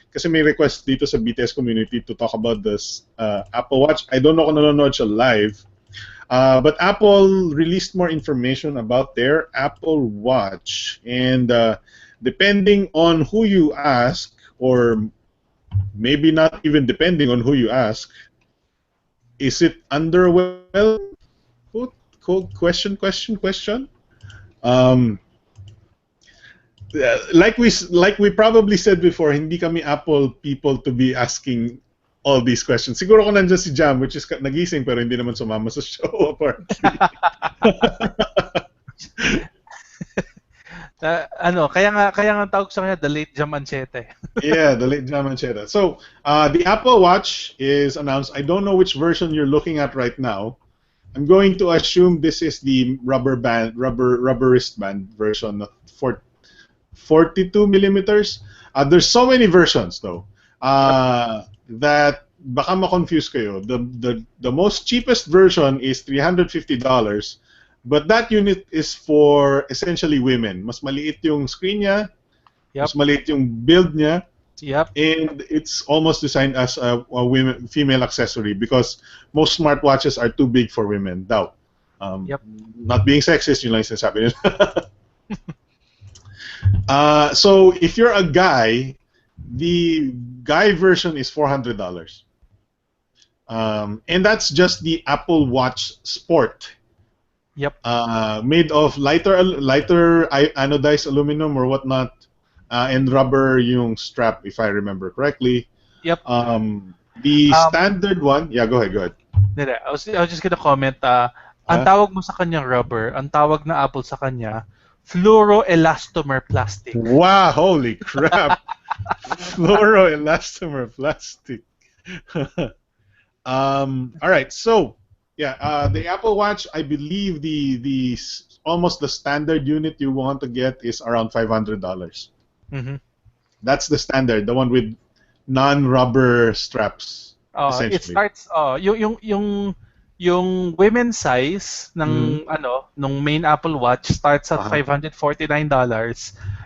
kasi may request dito sa BTS community to talk about this Apple Watch. I don't know kung nanonood siya live. But Apple released more information about their Apple Watch, and depending on who you ask, or maybe not even depending on who you ask, is it underwhelmed? Question. Like we probably said before, hindi kami Apple people to be asking all these questions. Siguro kung nandiyan si Jam, which is nagising pero hindi naman sumama sa show apparently. Kaya nga tawag sa kanya the late Jam Anchete. Yeah, the late Jam Anchete. So, the Apple Watch is announced. I don't know which version you're looking at right now. I'm going to assume this is the rubber wristband version for 42 millimeters. There's so many versions though that baka ma-confuse kayo. The most cheapest version is $350, but that unit is for essentially women. Mas maliit yung screen niya, mas maliit yung build niya. Yep. And it's almost designed as a female accessory because most smartwatches are too big for women. Daw. Not being sexist, yun lang yung sinasabi nila. So if you're a guy, the guy version is $400. And that's just the Apple Watch Sport. Yep. Made of lighter anodized aluminum or whatnot. And rubber yung strap, if I remember correctly. Yep. The standard one, yeah, go ahead. I was just gonna comment. Ang tawag mo sa kanyang rubber, ang tawag na Apple sa kanya, fluoroelastomer plastic. Wow, holy crap! Fluoroelastomer plastic. All right, so yeah, the Apple Watch, I believe the almost the standard unit you want to get is around $500. Mm-hmm. That's the standard, the one with non-rubber straps. It starts yung women's size ng nung main Apple Watch starts at $549.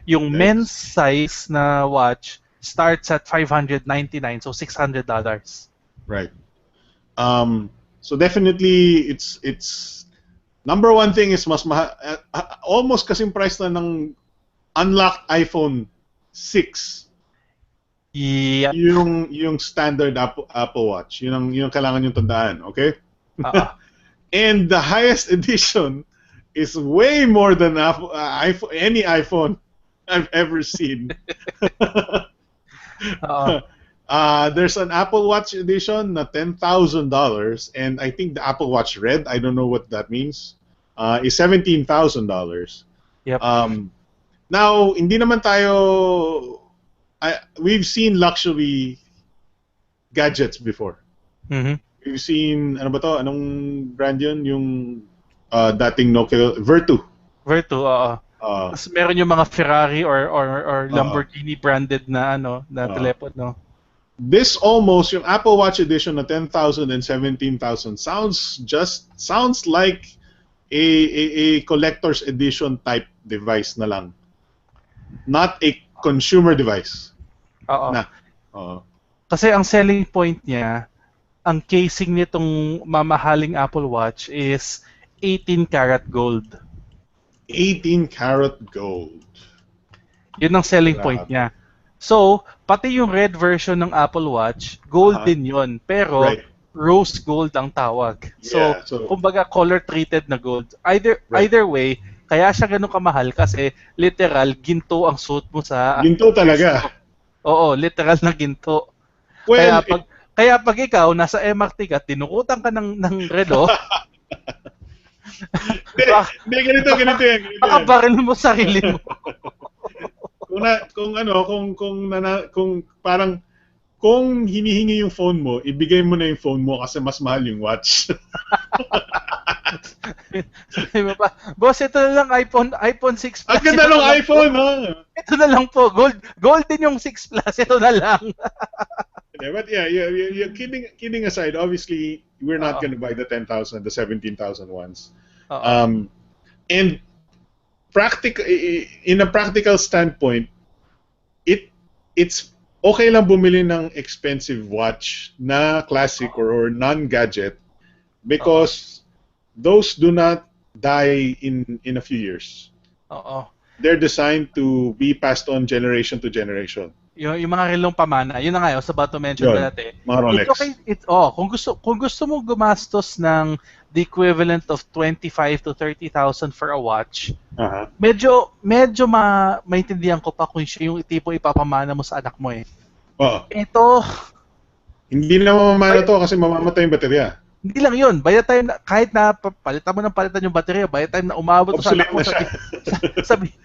Yung men's size na watch starts at $599, so $600. Right. So definitely it's number one thing is mas almost kasing price na ng unlocked iPhone 6. Yep. Yung standard Apple Watch. Yun ang kailangan yung tandaan, okay? And the highest edition is way more than any iPhone I've ever seen. There's an Apple Watch edition na $10,000, and I think the Apple Watch Red, I don't know what that means, is $17,000. Yep. Now, hindi naman tayo, we've seen luxury gadgets before. Mm-hmm. We've seen, ano ba to? Anong brand yun? Yung dating Nokia, Vertu. Tapos meron yung mga Ferrari or Lamborghini branded na telepono. This almost, yung Apple Watch edition na 10,000 and 17,000 sounds like a collector's edition type device na lang. Not a consumer device. Kasi ang selling point niya, ang casing nitong mamahaling Apple Watch is 18 karat gold. 18 karat gold. Yun ang selling point niya. So, pati yung red version ng Apple Watch, gold din yun. Pero, rose gold ang tawag. So, kumbaga color-treated na gold. Either way, kaya siya ganun kamahal kasi literal, ginto ang suit mo sa... Ginto talaga. Oo, literal na ginto. Well, kaya pag ikaw, nasa MRT ka, tinukutan ka ng relo, Hindi, ganito yan. baka baril mo sarili mo. Kung hinihingi yung phone mo, ibigay mo na yung phone mo kasi mas mahal yung watch. Sabi mo pa, boss, ito na lang iPhone 6 Ang Plus. ganda Ito ng na lang po. iPhone, ha? Ito na lang po. Golden yung 6 Plus. Ito na lang. Yeah, but yeah, you're kidding aside, obviously, we're not Oo. going to buy the 10,000, the 17,000 ones. Oo. And in a practical standpoint, it's okay lang bumili ng expensive watch na classic or non-gadget Oo. because those do not die in a few years. Oo. They're designed to be passed on generation to generation. Yung mga relong pamana, yun na nga, I was about to mention Yun, ba dati. mga It's Rolex. okay, kung gusto mo gumastos ng the equivalent of 25 to 30,000 for a watch, medyo maintindihan ko pa kung siya yung tipo ipapamana mo sa anak mo eh. Oo. Ito, Hindi na mamamana to kasi mamamatay yung baterya. hindi lang yun. By the time, kahit na palitan yung baterya, by the time na umabot sa anak Obsolete mo, na siya.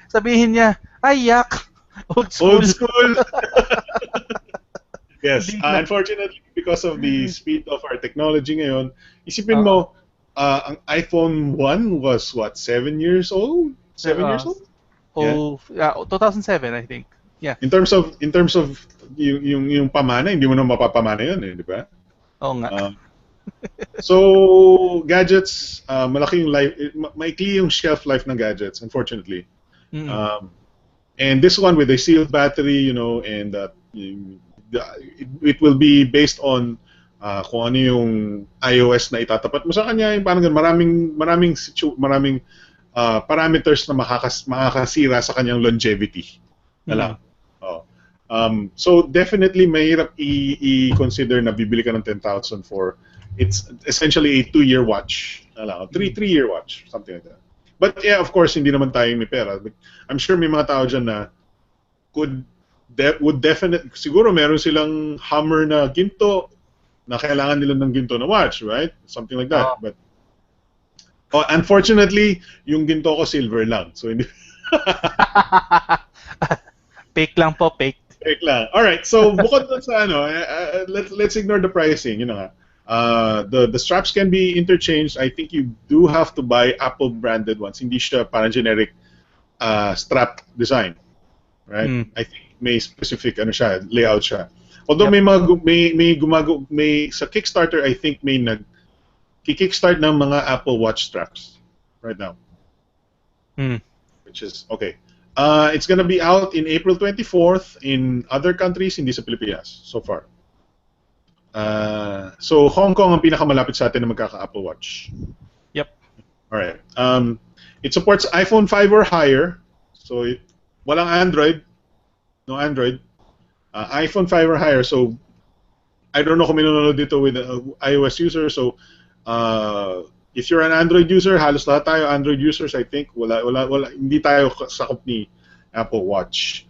sabihin niya, ay yak, old school. Old school. Yes, Hindi na. unfortunately, because of the speed of our technology ngayon, isipin mo, ang iPhone 1 was what, 7 years old? 7 years old? Oh, yeah, 2007, I think. Yeah. In terms of yung pamana, hindi mo na mapapamana yun, eh, di ba? Oo nga. So gadgets, malaki yung life, maikli yung shelf life ng gadgets, unfortunately. And this one with a sealed battery, you know, and it will be based on kung ano yung iOS na itatapat mo sa kanya, yung parang maraming parameters na makakasira sa kanyang longevity. Na lang. So definitely mahirap i-consider na bibili ka ng 10,000 for it's essentially a 2-year watch. Na lang, 3-year watch, something like that. But yeah, of course, hindi naman tayo may pera. But I'm sure may mga tao dyan na would definitely, siguro meron silang hammer na ginto na kailangan nila ng ginto na watch, right? Something like that. But unfortunately, yung ginto ko silver lang. So hindi Fake lang po, fake. Fake lang. All right. So bukod dun sa ano, let's ignore the pricing, you know. The straps can be interchanged. I think you do have to buy Apple branded ones. Hindi siya parang generic strap design, right? I think may specific ano siya, layout siya. Although may sa Kickstarter, I think may kickstart ng mga Apple Watch straps right now. Which is okay. It's gonna be out in April 24th in other countries, hindi sa Pilipinas so far. So Hong Kong ang pinakamalapit sa atin na magkaka-Apple Watch. Yep. All right. It supports iPhone 5 or higher. So walang Android. No Android. iPhone 5 or higher. So I don't know kung minonood dito with iOS user. So if you're an Android user, halos lahat tayo Android users, I think. Wala hindi tayo sakop ni Apple Watch.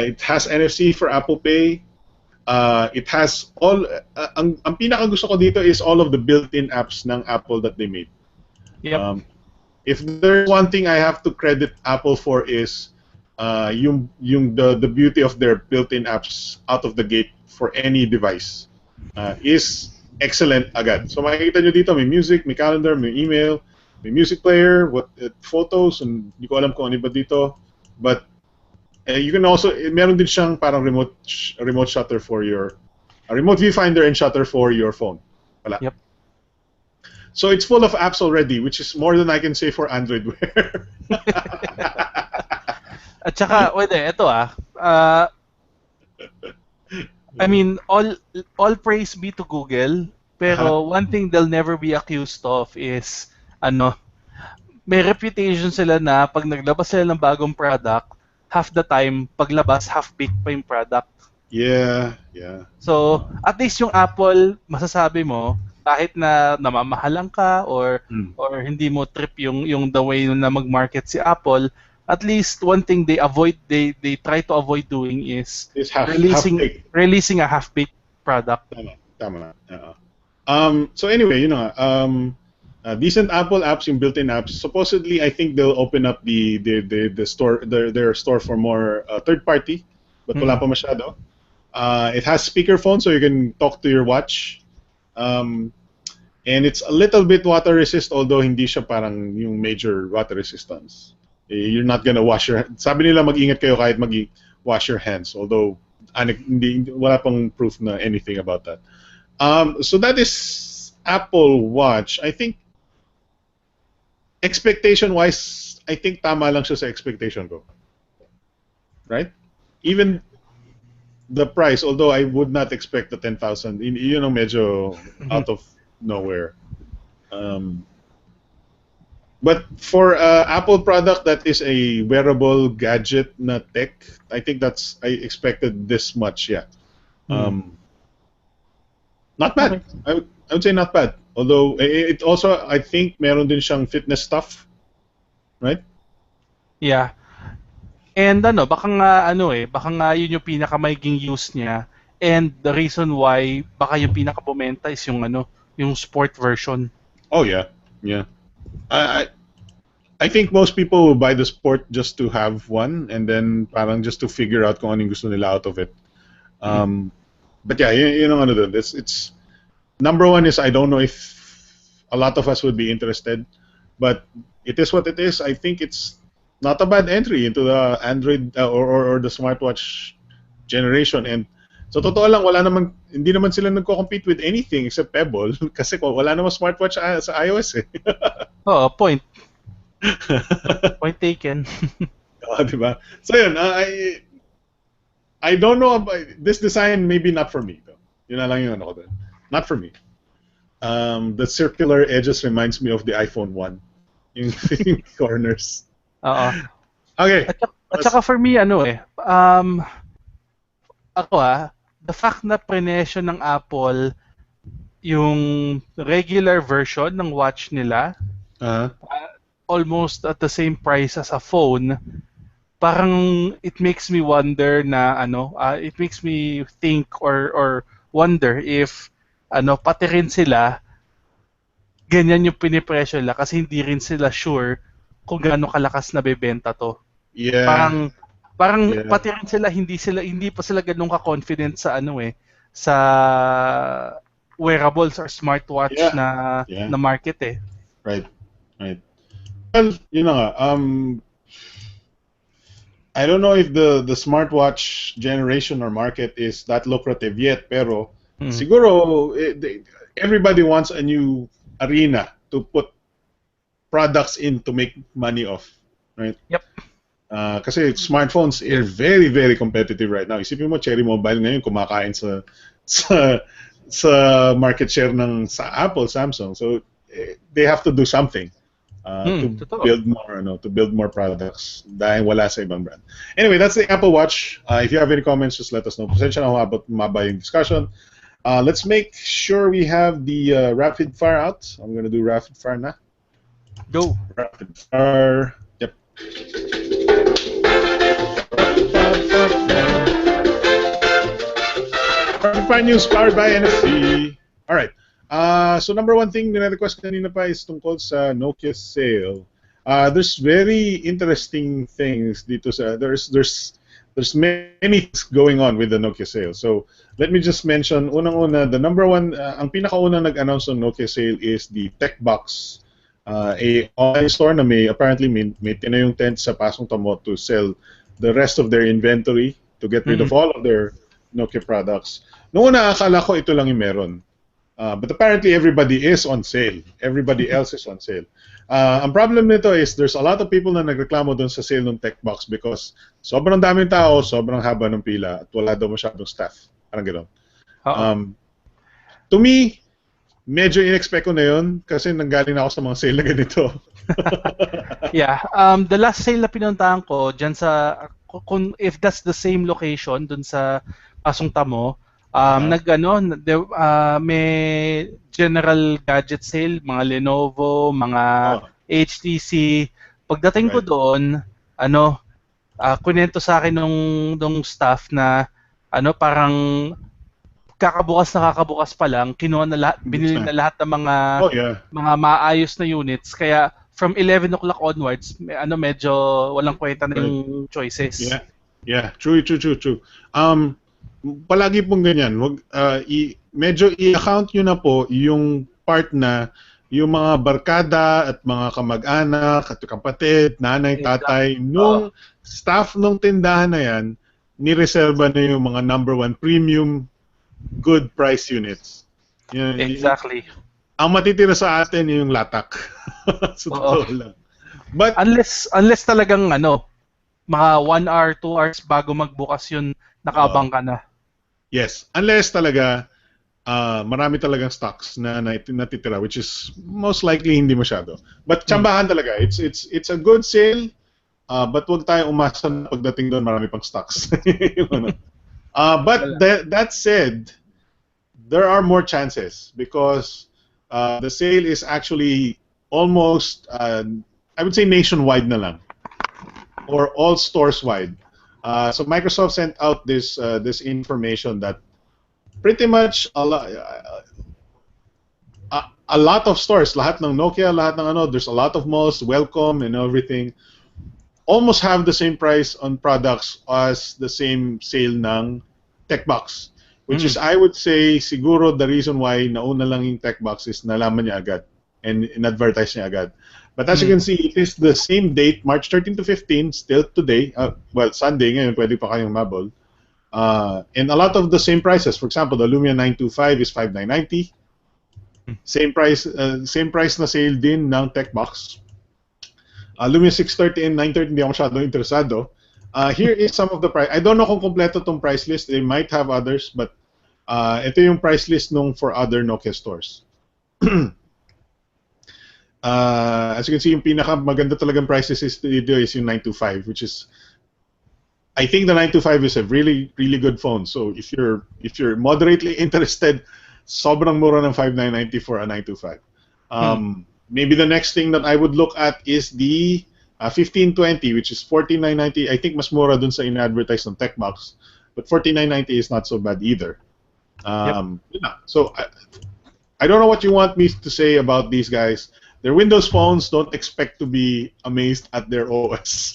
It has NFC for Apple Pay. It has all ang pinaka gusto ko dito is all of the built-in apps ng Apple that they made. Yep. If there's one thing I have to credit Apple for is the beauty of their built-in apps out of the gate for any device is excellent agad. So makikita nyo dito, may music, may calendar, may email, may music player, photos, and hindi ko alam kung ano ba dito. But you can also, meron din siyang parang remote shutter for your, remote viewfinder and shutter for your phone. Wala. Yep. So it's full of apps already, which is more than I can say for Android Wear. At saka, ito I mean, all praise be to Google, pero one thing they'll never be accused of is, may reputation sila na pag naglabas sila ng bagong product, half the time, paglabas, half-baked pa yung product. Yeah. So, at least yung Apple, masasabi mo, kahit na namamahalan ka or hindi mo trip yung the way na mag-market si Apple, at least one thing they try to avoid doing is releasing a half-baked product. Tama. So anyway, decent Apple apps, yung built-in apps. Supposedly, I think they'll open up the store, their store for more third party, but wala pa masyado. It has speakerphone, so you can talk to your watch. And it's a little bit water resist, although hindi siya parang yung major water resistance. You're not gonna wash your hands. Sabi nila mag-ingat kayo kahit wash your hands, although wala pang proof na anything about that. So that is Apple Watch. I think expectation-wise, I think tama lang siya sa expectation ko. Right? Even the price, although I would not expect the 10,000, yun ang medyo out of nowhere. But for Apple product that is a wearable gadget na tech, I think I expected this much, yeah. Not bad. Okay. I would say not bad. Although it also, I think meron din siyang fitness stuff, right? Yeah. And baka nga yun yung pinakamaiging use niya. And the reason why baka yung pinakabumenta is yung sport version. Oh yeah. Yeah. I think most people will buy the sport just to have one and then parang just to figure out kung anong gusto nila out of it. But yeah, you know dun. It's number one is I don't know if a lot of us would be interested, but it is what it is. I think it's not a bad entry into the Android or the smartwatch generation. And so totoo lang, hindi naman sila nagko-compete with anything except Pebble kasi wala namang smartwatch sa iOS eh. Oh, point. Point taken. Diba? So yun, I don't know about this design, maybe not for me though. Yun na lang yung ko dun. Not for me. The circular edges reminds me of the iPhone 1. Yung corners. Okay. At saka for me, the fact na prenesyo ng Apple yung regular version ng watch nila, almost at the same price as a phone, parang it makes me wonder na it makes me think or wonder if pati rin sila ganyan yung pinipresyo nila kasi hindi rin sila sure kung gaano kalakas na bebenta to. Yeah. Parang pati rin sila hindi pa sila ganun ka-confident sa sa wearables or smartwatch na market eh. Right. Well, I don't know if the smartwatch generation or market is that lucrative yet, pero siguro everybody wants a new arena to put products in to make money off, right? Yep. Kasi smartphones are very, very competitive right now. Isipin mo, Cherry Mobile ngayon kumakain sa market share sa Apple, Samsung. So they have to do something to build more products dahil wala sa ibang brand. Anyway, that's the Apple Watch. If you have any comments, just let us know. Pasensya na about maba yung discussion. Let's make sure we have the rapid fire out. I'm gonna do rapid fire na. Go. Rapid fire. Yep. Rapid fire news powered by NFC. All right. So number one thing na request kanina pa is tungkol sa Nokia sale. There's very interesting things dito there's many things going on with the Nokia sale. So let me just mention unang-una the number one ang pinakaunang nag-announce ng Nokia sale is the Tech Box, a online store na apparently may tinayong tent sa Pasong Tamo to sell the rest of their inventory to get rid of all of their Nokia products. Noong una akala ko ito lang yung meron. But apparently everybody is on sale. Everybody else is on sale. Ang problem nito is there's a lot of people na nagreklamo doon sa sale ng Tech Box because sobrang daming tao, sobrang haba ng pila at wala daw masyadong staff. Parang gano'n. To me, medyo in-expect ko na yun kasi nanggaling na ako sa mga sale na ganito. Yeah. The last sale na pinuntahan ko dyan if that's the same location doon sa Pasong Tamo, may general gadget sale, mga Lenovo, mga HTC. Pagdating ko doon, kunento sa akin nung staff na parang kakabukas pa lang, kinuha na lahat, binili na lahat ng mga maayos na units. Kaya from 11 o'clock onwards, medyo walang kwenta na yung choices. Yeah, true. Palagi pong ganyan. Medyo i-account nyo na po yung part na yung mga barkada at mga kamag-anak at kapatid, nanay, tatay, nung staff nung tindahan na yan, nireserba na yung mga number 1 premium good price units. Exactly. Ang matitira sa atin yung latak. So, totoo lang. But unless talagang mga 1 hour, 2 hours bago magbukas yun, nakaabang ka na. Yes, unless talaga marami talagang stocks na natitira, which is most likely hindi masyado. But tsambahan talaga. It's a good sale, but wag tayo umasa na pagdating doon marami pang stocks. But that said, there are more chances because the sale is actually almost, I would say nationwide na lang, or all stores wide. So Microsoft sent out this information that pretty much a lot of stores, lahat ng Nokia, lahat ng there's a lot of malls, Welcome and everything, almost have the same price on products as the same sale ng TechBox, which is, I would say, siguro the reason why nauna lang yung TechBox is nalaman niya agad and in-advertise niya agad. But as you can see, it is the same date, March 13 to 15, still today, well, Sunday ngayon, pwede pa kayong mabol. And a lot of the same prices. For example, the Lumia 925 is 5,990. Same price na sale din ng TechBox. Lumia 630 and 930 hindi ako masyadong interesado. Here is some of the price. I don't know kung kompleto tong price list. They might have others, but ito yung price list nung for other Nokia stores. As you can see, yung pinaka maganda talagang prices is yung 925, which is, I think the 925 is a really, really good phone. So if you're moderately interested, sobrang mura ng 5,990 for a 925. Maybe the next thing that I would look at is the 1520, which is 14,990. I think mas mura dun sa in-advertise ng TechBox, but 14,990 is not so bad either. So I don't know what you want me to say about these guys. They're Windows phones. Don't expect to be amazed at their OS.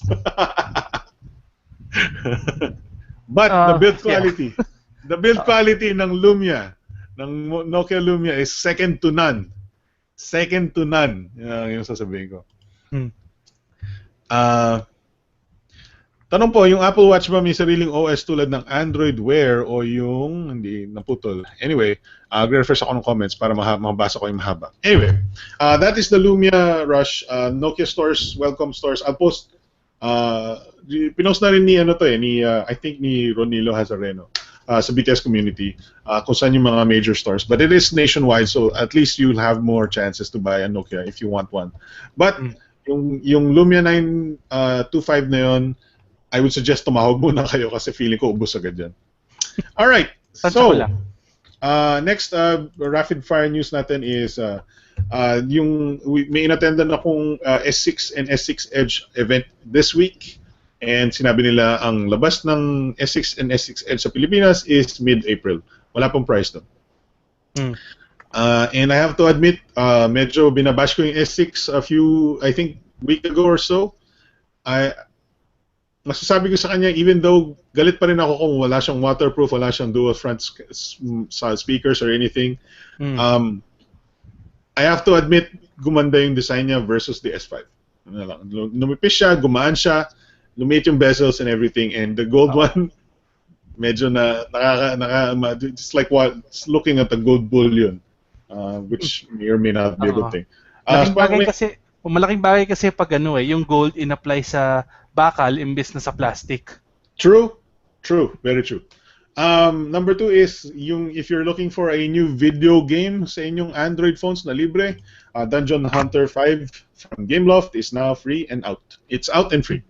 But the build quality, the build quality ng Lumia, ng Nokia Lumia is second to none. Second to none. Yung sasabihin ko. Tanong po, yung Apple Watch ba may sariling OS tulad ng Android Wear o yung hindi naputol? Anyway, refresh ako ng comments para mabasa ko yung mahaba. Anyway, that is the Lumia Rush. Nokia stores, Welcome stores. I'll post. Pinost na rin ni I think ni Ronilo Hazareno sa BTS community kung saan yung mga major stores. But it is nationwide, so at least you'll have more chances to buy a Nokia if you want one. But yung Lumia 925 na yun, I would suggest tumawag muna kayo kasi feeling ko ubos agad yan. Alright, so next rapid fire news natin is may inattendan akong S6 and S6 Edge event this week, and sinabi nila ang labas ng S6 and S6 Edge sa Pilipinas is mid-April. Wala pong price doon. And I have to admit, medyo binabash ko yung S6 I think week ago or so. Masasabi ko sa kanya, even though galit pa rin ako kung wala siyang waterproof, wala siyang dual front speakers or anything, I have to admit, gumanda yung design niya versus the S5. Lumipis siya, gumaan siya, lumiit yung bezels and everything, and the gold one, medyo it's like looking at a gold bullion, which may or may not be a good thing. Malaking bagay kasi pag yung gold in-apply sa bakal imbes na sa plastic. True, very true. Number 2 is if you're looking for a new video game sa inyong Android phones na libre, Dungeon Hunter 5 from Gameloft is now free and out. It's out and free.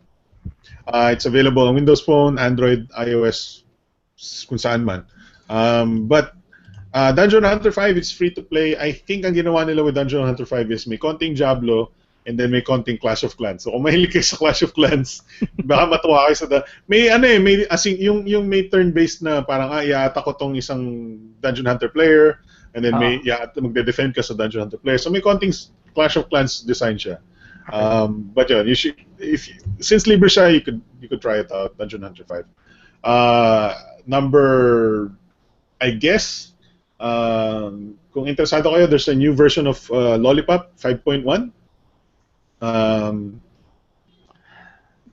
It's available on Windows Phone, Android, iOS, kung saan man. But Dungeon Hunter 5 is free to play. I think ang ginawa nila with Dungeon Hunter 5 is may konting Diablo and then may konting Clash of Clans. So kung mahilig kayo sa Clash of Clans, baka matuwa kayo sa may yung may turn-based na parang iaata ko tong isang Dungeon Hunter player and then may magde-defend ka sa Dungeon Hunter player. So may konting Clash of Clans design siya. But yun, since libre siya, you could try it out, Dungeon Hunter 5. Number, I guess, kung interesado kayo, there's a new version of Lollipop 5.1.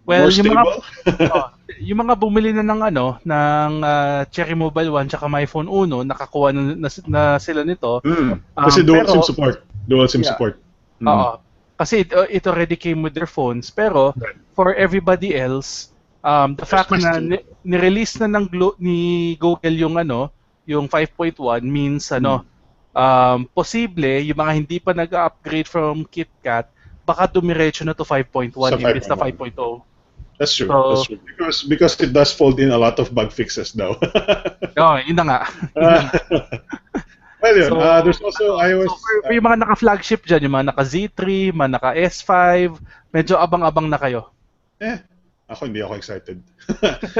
Well, More stable. oh, yung mga bumili na ng ng Cherry Mobile 1 tsaka My Phone 1, nakakuha na sila nito. Kasi dual SIM Pero support. Dual SIM yeah, support. oo. Kasi it already came with their phones, pero Right. for everybody else, the There's fact na question. ni-release na ni Google yung 5.1 means posible yung mga hindi pa nag-upgrade from KitKat baka dumiretso na to 5.1 Sa imbes na 5.1. 5.0. That's true. That's So, true. Because it does fold in a lot of bug fixes daw. yun na nga. Yun na nga. Well, yun. So, There's also iOS. for yung mga naka-flagship dyan, yung mga naka-Z3, mga naka-S5, medyo abang-abang na kayo. Ako hindi ako excited.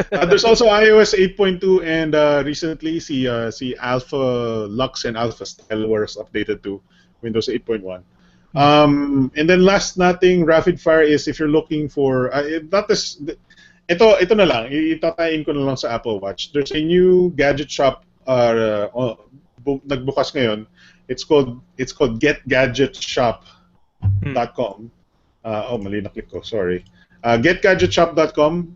There's also iOS 8.2 and recently si Alpha Lux and Alpha Style was updated to Windows 8.1. And then last nating rapid fire is if you're looking for ito na lang, itatayin ko na lang sa Apple Watch. There's a new gadget shop nagbukas ngayon. It's called getgadgetshop.com. Mali na click ko, sorry. Getgadgetshop.com,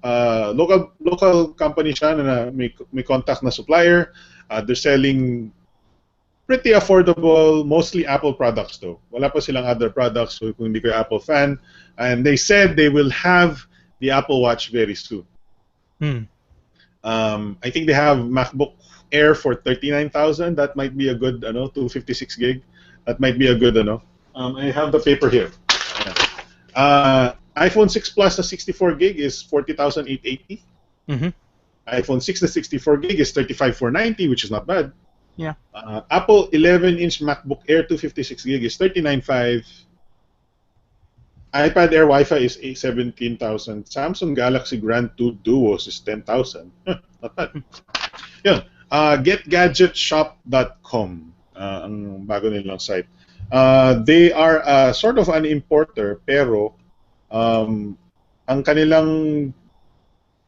local company siya na may contact na supplier. They're selling pretty affordable, mostly Apple products though. Wala pa silang other products so kung hindi kayo Apple fan. And they said they will have the Apple Watch very soon. I think they have MacBook Air for 39,000. That might be a good 256 gig. That might be a good I have the paper here. iPhone 6 Plus na 64 gig is 40,880. iPhone 6 na 64 gig is 35,490, which is not bad. Yeah. Apple 11-inch MacBook Air 256 gig is 39,500. iPad Air Wi-Fi is 17,000. Samsung Galaxy Grand 2 Duos is 10,000. Not bad. Yun. Getgadgetshop.com ang bago nilang site. They are sort of an importer, pero ang kanilang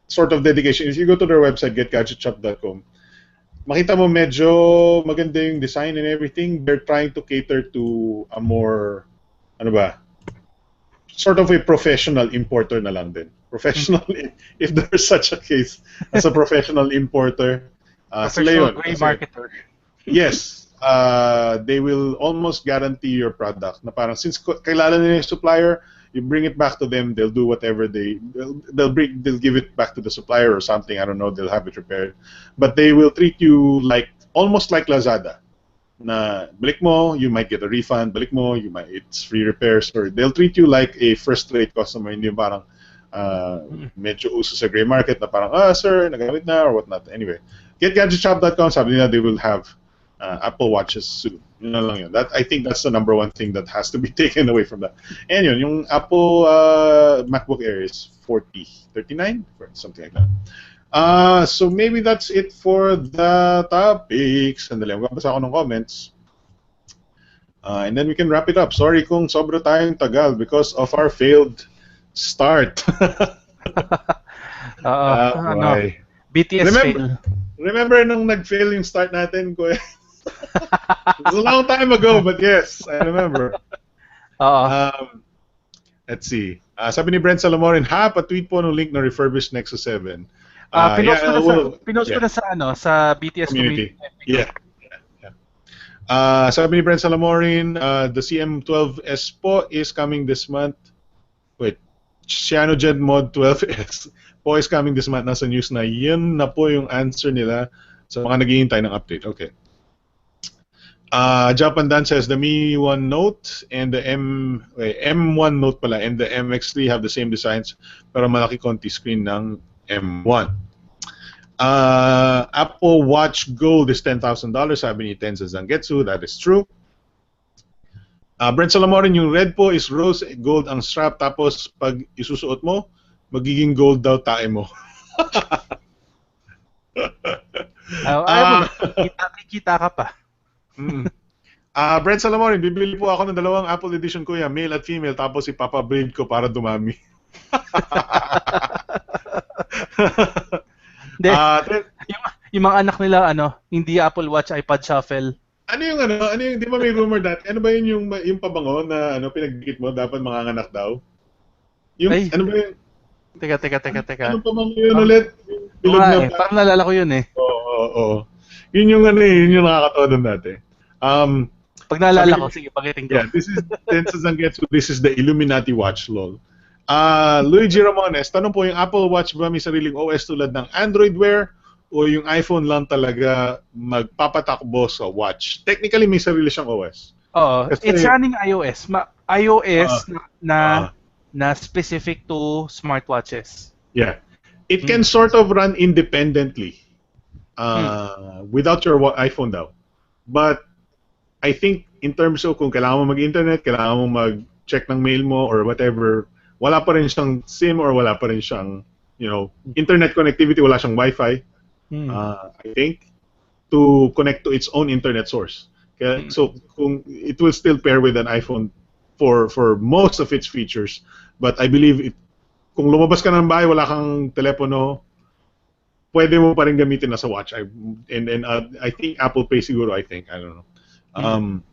sort of dedication, if you go to their website, getgadgetshop.com, makita mo medyo maganda yung design and everything. They're trying to cater to a more, sort of a professional importer na lang din. Professional, if there's such a case as a professional importer. Professional gray marketer. Yes. They will almost guarantee your product. Na parang since kilala nila yung supplier, you bring it back to them, they'll do whatever they'll give it back to the supplier or something. I don't know. They'll have it repaired, but they will treat you almost like Lazada. Na balik mo, you might get a refund. Balik mo, it's free repairs. Or they'll treat you like a first-rate customer. Hindi yung parang medyo uso sa gray market na parang sir, nagamit na or whatnot. Anyway, getgadgetshop.com, sabi nila they will have Apple Watches soon. Yun na lang yun. I think that's the number one thing that has to be taken away from that. And yun, yung Apple MacBook Air is 39, something like that. So maybe that's it for the topics. Sandali, magbabasa ako ng comments. And then we can wrap it up. Sorry kung sobra tayong tagal because of our failed start. BTS fail. Remember nung nag-fail yung start natin? It was a long time ago, but yes, I remember. Let's see. Sabi ni Brent Salamorin, pa-tweet po ng link na refurbished Nexus 7. Pinost ko na sa BTS community. Yeah. Sabi ni Brent Salamorin, the CM12S po is coming this month. Wait, CyanogenMod Mod 12S po is coming this month. Nasa news na yun na po yung answer nila sa mga naghihintay ng update. Okay. Japan Dan says the Mi1 Note and the M1 Note pala and the MX3 have the same designs pero malaki konti screen ng M1. Apple Watch Gold is $10,000, sabi ni Tenza Zangetsu. That is true. Brent Salamorin, yung red po is rose gold ang strap tapos pag isusuot mo, magiging gold daw tae mo. Kita ka pa. Brent Salamorin, bibili po ako ng 2 Apple Edition kuya, male at female, tapos ipapa-braid ko para dumami. Yung mga anak nila hindi Apple Watch, iPad Shuffle. Ano yung di ba may rumor dati? Ano ba yun yung pabango na pinagdikit mo dapat manganganak daw? Yung Ay, ano ba yun? teka. Anong pabango yun Um, ulit? Yung oo bilog nga na eh, parang nalala ko yun eh. Oo. Yun yung yun yung nakakatawa doon dati. Um, Pag naalala sabi ko, sige, pakitin ko. Yeah, this is Tensa Zangetsu. This is the Illuminati Watch, lol. Luigi Ramones, tanong po, yung Apple Watch ba may sariling OS tulad ng Android Wear o yung iPhone lang talaga magpapatakbo sa watch? Technically, may sarili siyang OS. Oo, it's Kasi, running iOS. uh, iOS uh, na specific to smartwatches. yeah. It can Mm. sort of run independently Mm. without your iPhone daw. But I think in terms of kung kailangan mo mag-internet, kailangan mo mag-check ng mail mo or whatever, wala pa rin siyang SIM or wala pa rin siyang, internet connectivity, wala siyang Wi-Fi, Mm. I think, to connect to its own internet source. Kaya, Mm. so it will still pair with an iPhone for most of its features, but I believe kung lumabas ka ng bahay, wala kang telepono, pwede mo pa rin gamitin na sa watch. I think Apple Pay siguro, I don't know. Mm.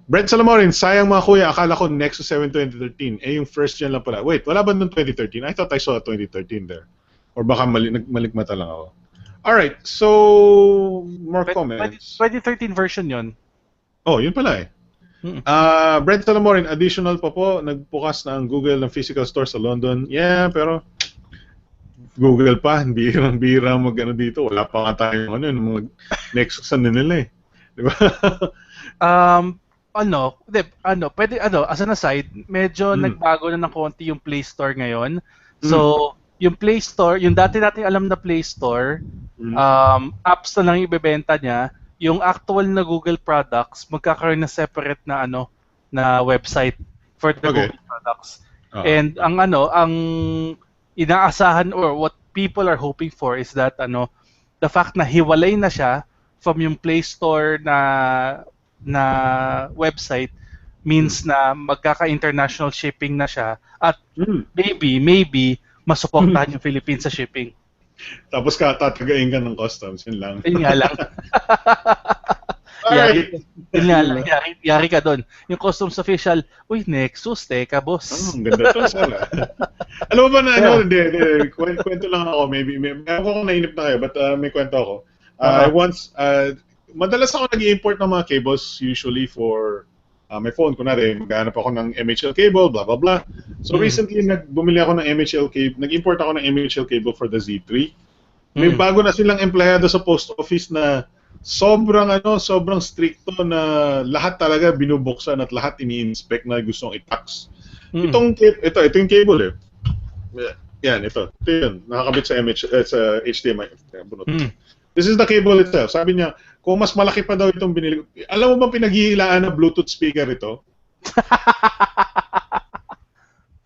Brent Salamorin, sayang mga kuya, akala ko Nexus 7 2013. Yung first gen lang pala. Wait, wala ba nung 2013? I thought I saw 2013 there. Or baka malikmata lang ako. Alright, so more comments. 2013 version yon. Oh, yun pala eh. Mm. Brent Salamorin, additional pa po, nagbukas na ang Google ng physical store sa London. Yeah, pero Google pa, hindi bira dito. Wala pa nga tayong mga Nexus nila eh. Di ba? Pwede, as an aside, medyo nagbago na ng konti yung Play Store ngayon. So, yung Play Store, yung dati nating alam na Play Store, apps na lang ibebenta niya, yung actual na Google products, magkakaroon na separate na na website for the Google products. And ang inaasahan or what people are hoping for is that the fact na hiwalay na siya from yung Play Store na website means na magkaka-international shipping na siya at maybe masuportahan yung Philippines sa shipping. Tapos tatagain ka ng customs, yun lang. Yun nga lang. Yari ka doon. Yung customs official, uy, Nexus, teka, boss. Ang ganda to, sala. Alam mo ba na, kwento lang ako, maybe ako nainip na kayo, but may kwento ako. I once, madalas ako nag-i-import ng mga cables usually for my phone. Kunwari, maghanap ako ng MHL cable, blah, blah, blah. So recently, bumili ako ng MHL cable, nag-import ako ng MHL cable for the Z3. May bago na silang empleyado sa post office na sobrang stricto na lahat talaga binubuksan at lahat ini-inspect na gustong i-tax. Ito yung cable eh. Yan, ito yun. Nakakabit sa HDMI. This is the cable itself. Sabi niya, kung mas malaki pa daw itong binili. Alam mo ba pinaghihilaan na Bluetooth speaker ito?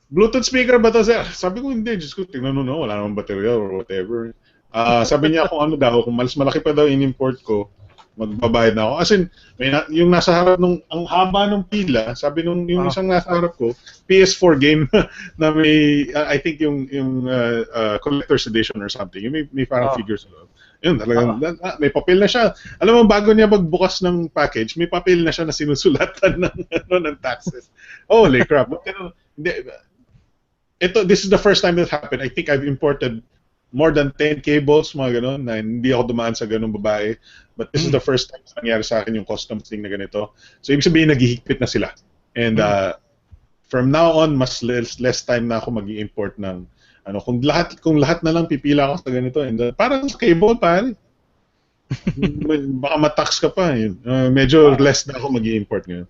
Bluetooth speaker ba ito? Sabi ko, hindi. Diyos ko, tingnan mo, wala namang baterya or whatever. Sabi niya kung kung mas malaki pa daw in-import ko, magbabayad na ako. As in, yung nasa harap ang haba ng pila, sabi yung isang nasa harap ko, PS4 game na may, I think yung collector's edition or something. Yung may parang figures. Yun, talagang, may papel na siya. Alam mo, bago niya magbukas ng package, may papel na siya na sinusulatan ng taxes. Holy crap. This is the first time that happened. I think I've imported more than 10 cables, mga ganon, na hindi ako dumaan sa ganong babae. But this is the first time na nangyari sa akin yung customs thing na ganito. So, ibig sabihin, naghihigpit na sila. And from now on, mas less time na ako mag-i-import ng kung lahat na lang pipila ako sa ganito. And parang sa cable, pare. Baka matax ka pa. Medyo less na ako mag-i-import ngayon.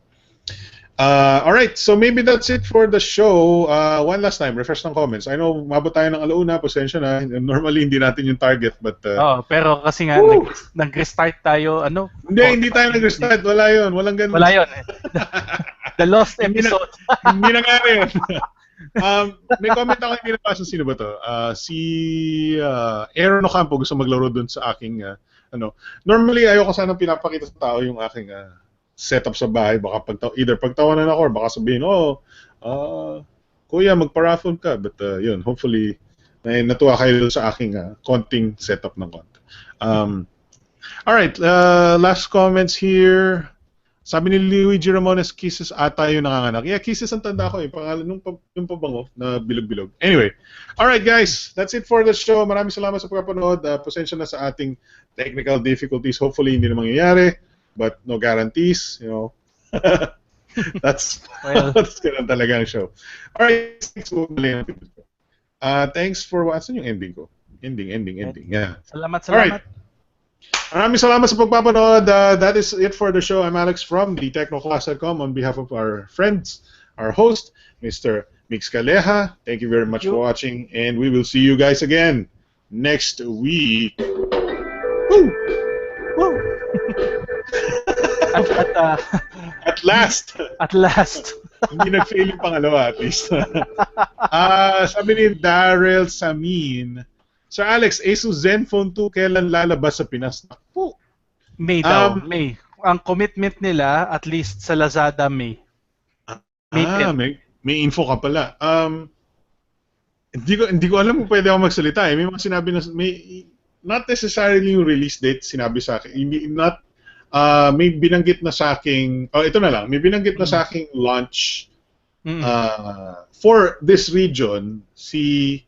Alright, so maybe that's it for the show. One last time, refresh ng comments. I know, mabot tayo ng alauna, pasensya na. Normally, hindi natin yung target, but... pero kasi nga, nag-restart tayo, Hindi tayo nag-restart. Wala yun. Walang ganun. Wala yun. The lost episode. Hindi na nga rin. May comment ako, hindi na sino ba to? Si Aaron Ocampo gusto maglaro dun sa aking... Normally, ayoko sanang pinapakita sa tao yung aking... setup sa bahay, baka either pagtawanan ako or baka sabihin, kuya, magpa-raffle ka. But yun, hopefully, natuwa kayo sa aking konting setup ng konti. All right, last comments here. Sabi ni Luigi Ramones, Kisses ata yung nanganganak. Yeah, Kisses ang tanda ko eh. Pangalan yung pabango na bilog-bilog. Anyway, all right guys, that's it for the show. Maraming salamat sa pagpapanood. Pasensya na sa ating technical difficulties. Hopefully hindi na mangyayari, but no guarantees, you know. that's that's ganun talaga ang show. All right, thanks for watching yung ending ko. Ending. Yeah. Salamat. All right. Maraming salamat sa pagpapanood. That is it for the show. I'm Alex from thetechnoclass.com on behalf of our friends, our host, Mr. Mix Caleja. Thank you very much for watching, and we will see you guys again next week. Woo! Woo! At last! At last! Hindi nag-fail yung pangalawa at least. Sabi ni Daryl Samin, Sir Alex, Asus Zenfone 2 kailan lalabas sa Pinas? Po. May daw, May. Ang commitment nila, at least sa Lazada, May. May info ka pala. Hindi ko alam kung pwede ako magsalita eh. May mga sinabi na, not necessarily yung release date sinabi sa akin. May binanggit na sa aking, ito na lang, may binanggit na sa aking launch for this region, si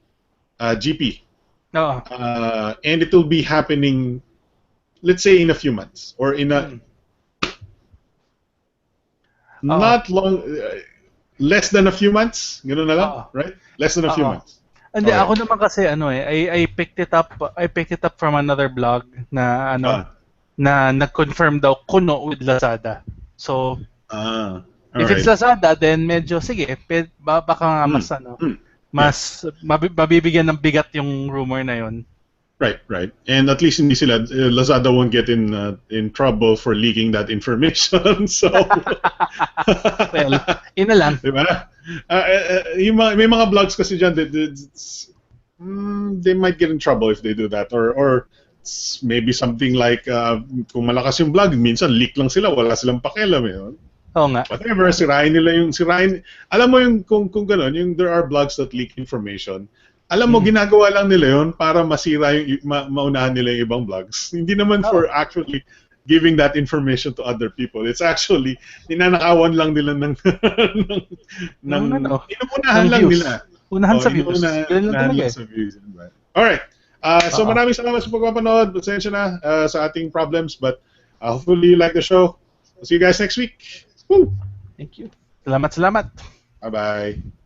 GP. And it will be happening, let's say, in a few months or in a not long, less than a few months. Gano'n na lang, right? Less than a few months. Hindi, ako naman kasi I picked it up from another blog na na nag-confirm daw kuno with Lazada. So if it's Lazada, then medyo sige, baka nga mas mabibigyan ng bigat yung rumor na yon. Right. And at least hindi sila, Lazada won't get in trouble for leaking that information. So well, ina lang. Diba? May mga blogs kasi dyan, they might get in trouble if they do that, or maybe something like kung malakas yung blog, minsan leak lang sila, wala silang pakialam eh. Oo nga. Whatever, sirain. Alam mo yung kung gano'n, yung there are blogs that leak information. Alam mo, ginagawa lang nila yun para masira yung maunahan nila yung ibang blogs. Hindi naman for actually giving that information to other people. It's actually ninanakawan lang nila ng inuunahan lang views. Nila. Unahan sa views. Unahan lang sa views. Alright. So maraming salamat sa pagpapanood. Pasensya na sa ating problems, but hopefully you like the show. See you guys next week. Woo! Thank you. Salamat. Bye-bye.